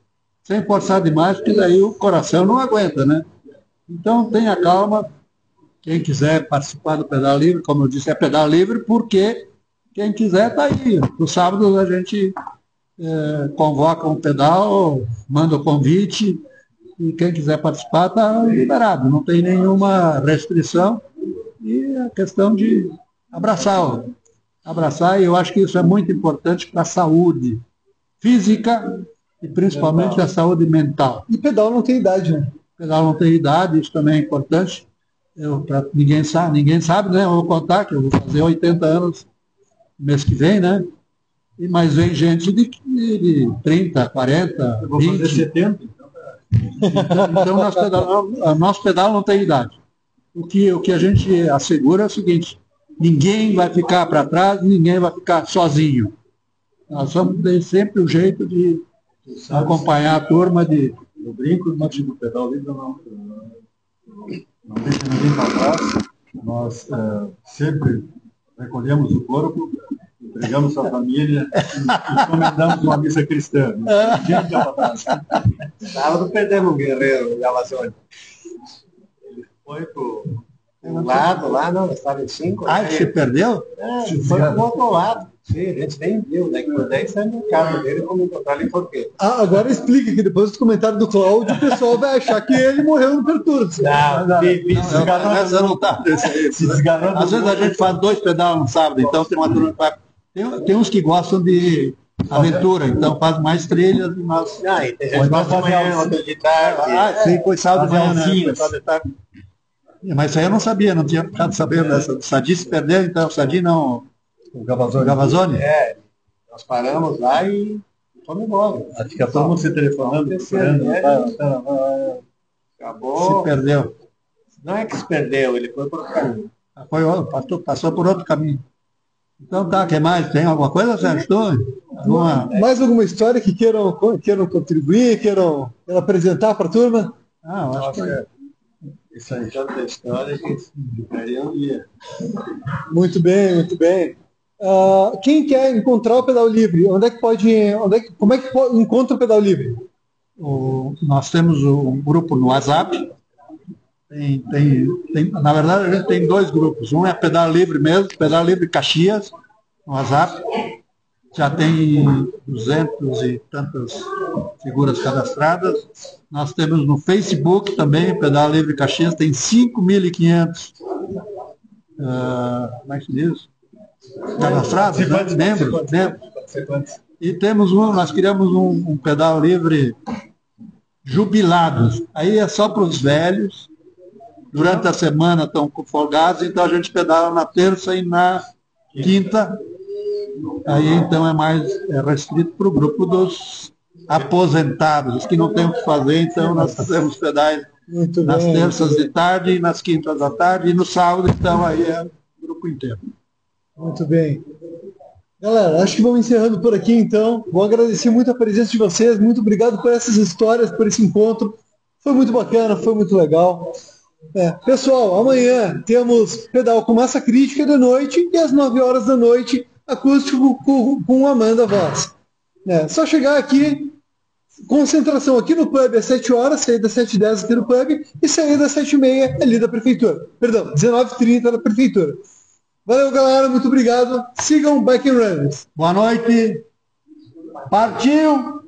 Speaker 2: forçar demais, porque daí o coração não aguenta, né? Então, tenha calma. Quem quiser participar do Pedal Livre, como eu disse, é Pedal Livre, porque quem quiser está aí. No sábado a gente convoca um pedal, manda o convite, e quem quiser participar está liberado, não tem nenhuma restrição. E a questão de abraçar, e eu acho que isso é muito importante para a saúde física e principalmente a saúde mental.
Speaker 1: E pedal não tem idade, né?
Speaker 2: Pedal não tem idade, isso também é importante. Ninguém sabe, né? Eu vou contar que eu vou fazer 80 anos mês que vem, né? Mas vem gente de 30, 40,
Speaker 3: eu vou
Speaker 2: 20.
Speaker 3: fazer 70.
Speaker 2: Então nosso pedal não tem idade. O que a gente assegura é o seguinte, ninguém vai ficar para trás, ninguém vai ficar sozinho. Nós vamos ter sempre o jeito de acompanhar a turma de...
Speaker 3: Eu brinco, no time do Pedal Livre não deixa ninguém para trás. Nós sempre recolhemos o corpo, entregamos a família e encomendamos uma missa cristã.
Speaker 4: Sábado perdemos um guerreiro de Amazônia. Ele foi pro lado lá, não, estava em 5.
Speaker 2: Ah, você perdeu?
Speaker 4: Foi pro outro lado. Sim, a gente nem viu, né? Que por 10 saiu no carro dele, como encontrar ele por quê?
Speaker 1: Agora explica que depois do comentário do Cláudio, o pessoal vai achar que ele morreu no percurso.
Speaker 2: Essa não tá. Às vezes a gente faz 2 pedais no sábado, então tem uma turma que vai. Tem uns que gostam de aventura, então faz mais trilhas e nós.
Speaker 4: E tem gente que gosta de manhã, outra de tarde.
Speaker 2: Sim, foi sábado de manhã, né? Mas isso aí eu não sabia, não tinha ficado sabendo dessa. O Sadi se perdeu, então o Sadi não.
Speaker 3: O Gavazone.
Speaker 2: Gavazone?
Speaker 4: Nós paramos lá e fomos embora.
Speaker 3: Acho que todo mundo se telefonando,
Speaker 4: Acabou.
Speaker 2: Se perdeu.
Speaker 4: Não é que se perdeu, ele foi por outro caminho.
Speaker 2: Passou por outro caminho. Então tá, o que mais? Tem alguma coisa, Sérgio?
Speaker 1: Mais alguma história que queiram contribuir, queiram apresentar para a turma?
Speaker 2: Eu acho que
Speaker 3: Isso aí, tanta história que ficaria um dia.
Speaker 1: Muito bem, muito bem. Quem quer encontrar o Pedal Livre, como é que encontra o Pedal Livre?
Speaker 2: Nós temos um grupo no WhatsApp. Na verdade, a gente tem 2 grupos. Um é Pedal Livre mesmo, Pedal Livre Caxias, no WhatsApp. Já tem 200 e tantas figuras cadastradas. Nós temos no Facebook também, Pedal Livre Caxias, tem 5.500 como é que se diz? Cadastrados, né? Membros. E nós criamos um Pedal Livre jubilados. Aí é só para os velhos. Durante a semana estão folgados, então a gente pedala na terça e na quinta. Aí então é restrito para o grupo dos aposentados, os que não têm o que fazer, então nós fazemos pedais nas terças de tarde e nas quintas da tarde, e no sábado, então aí é o grupo inteiro.
Speaker 1: Muito bem. Galera, acho que vamos encerrando por aqui então. Vou agradecer muito a presença de vocês, muito obrigado por essas histórias, por esse encontro. Foi muito bacana, foi muito legal. Pessoal, amanhã temos pedal com massa crítica de noite e às 9 horas da noite, acústico com Amanda Voz. Só chegar aqui, concentração aqui no pub às 7 horas, sair das 7h10 aqui no pub e sair das 7h30 ali da prefeitura. Perdão, 19h30 da prefeitura. Valeu, galera, muito obrigado. Sigam Bike and Runners.
Speaker 2: Boa noite. Partiu!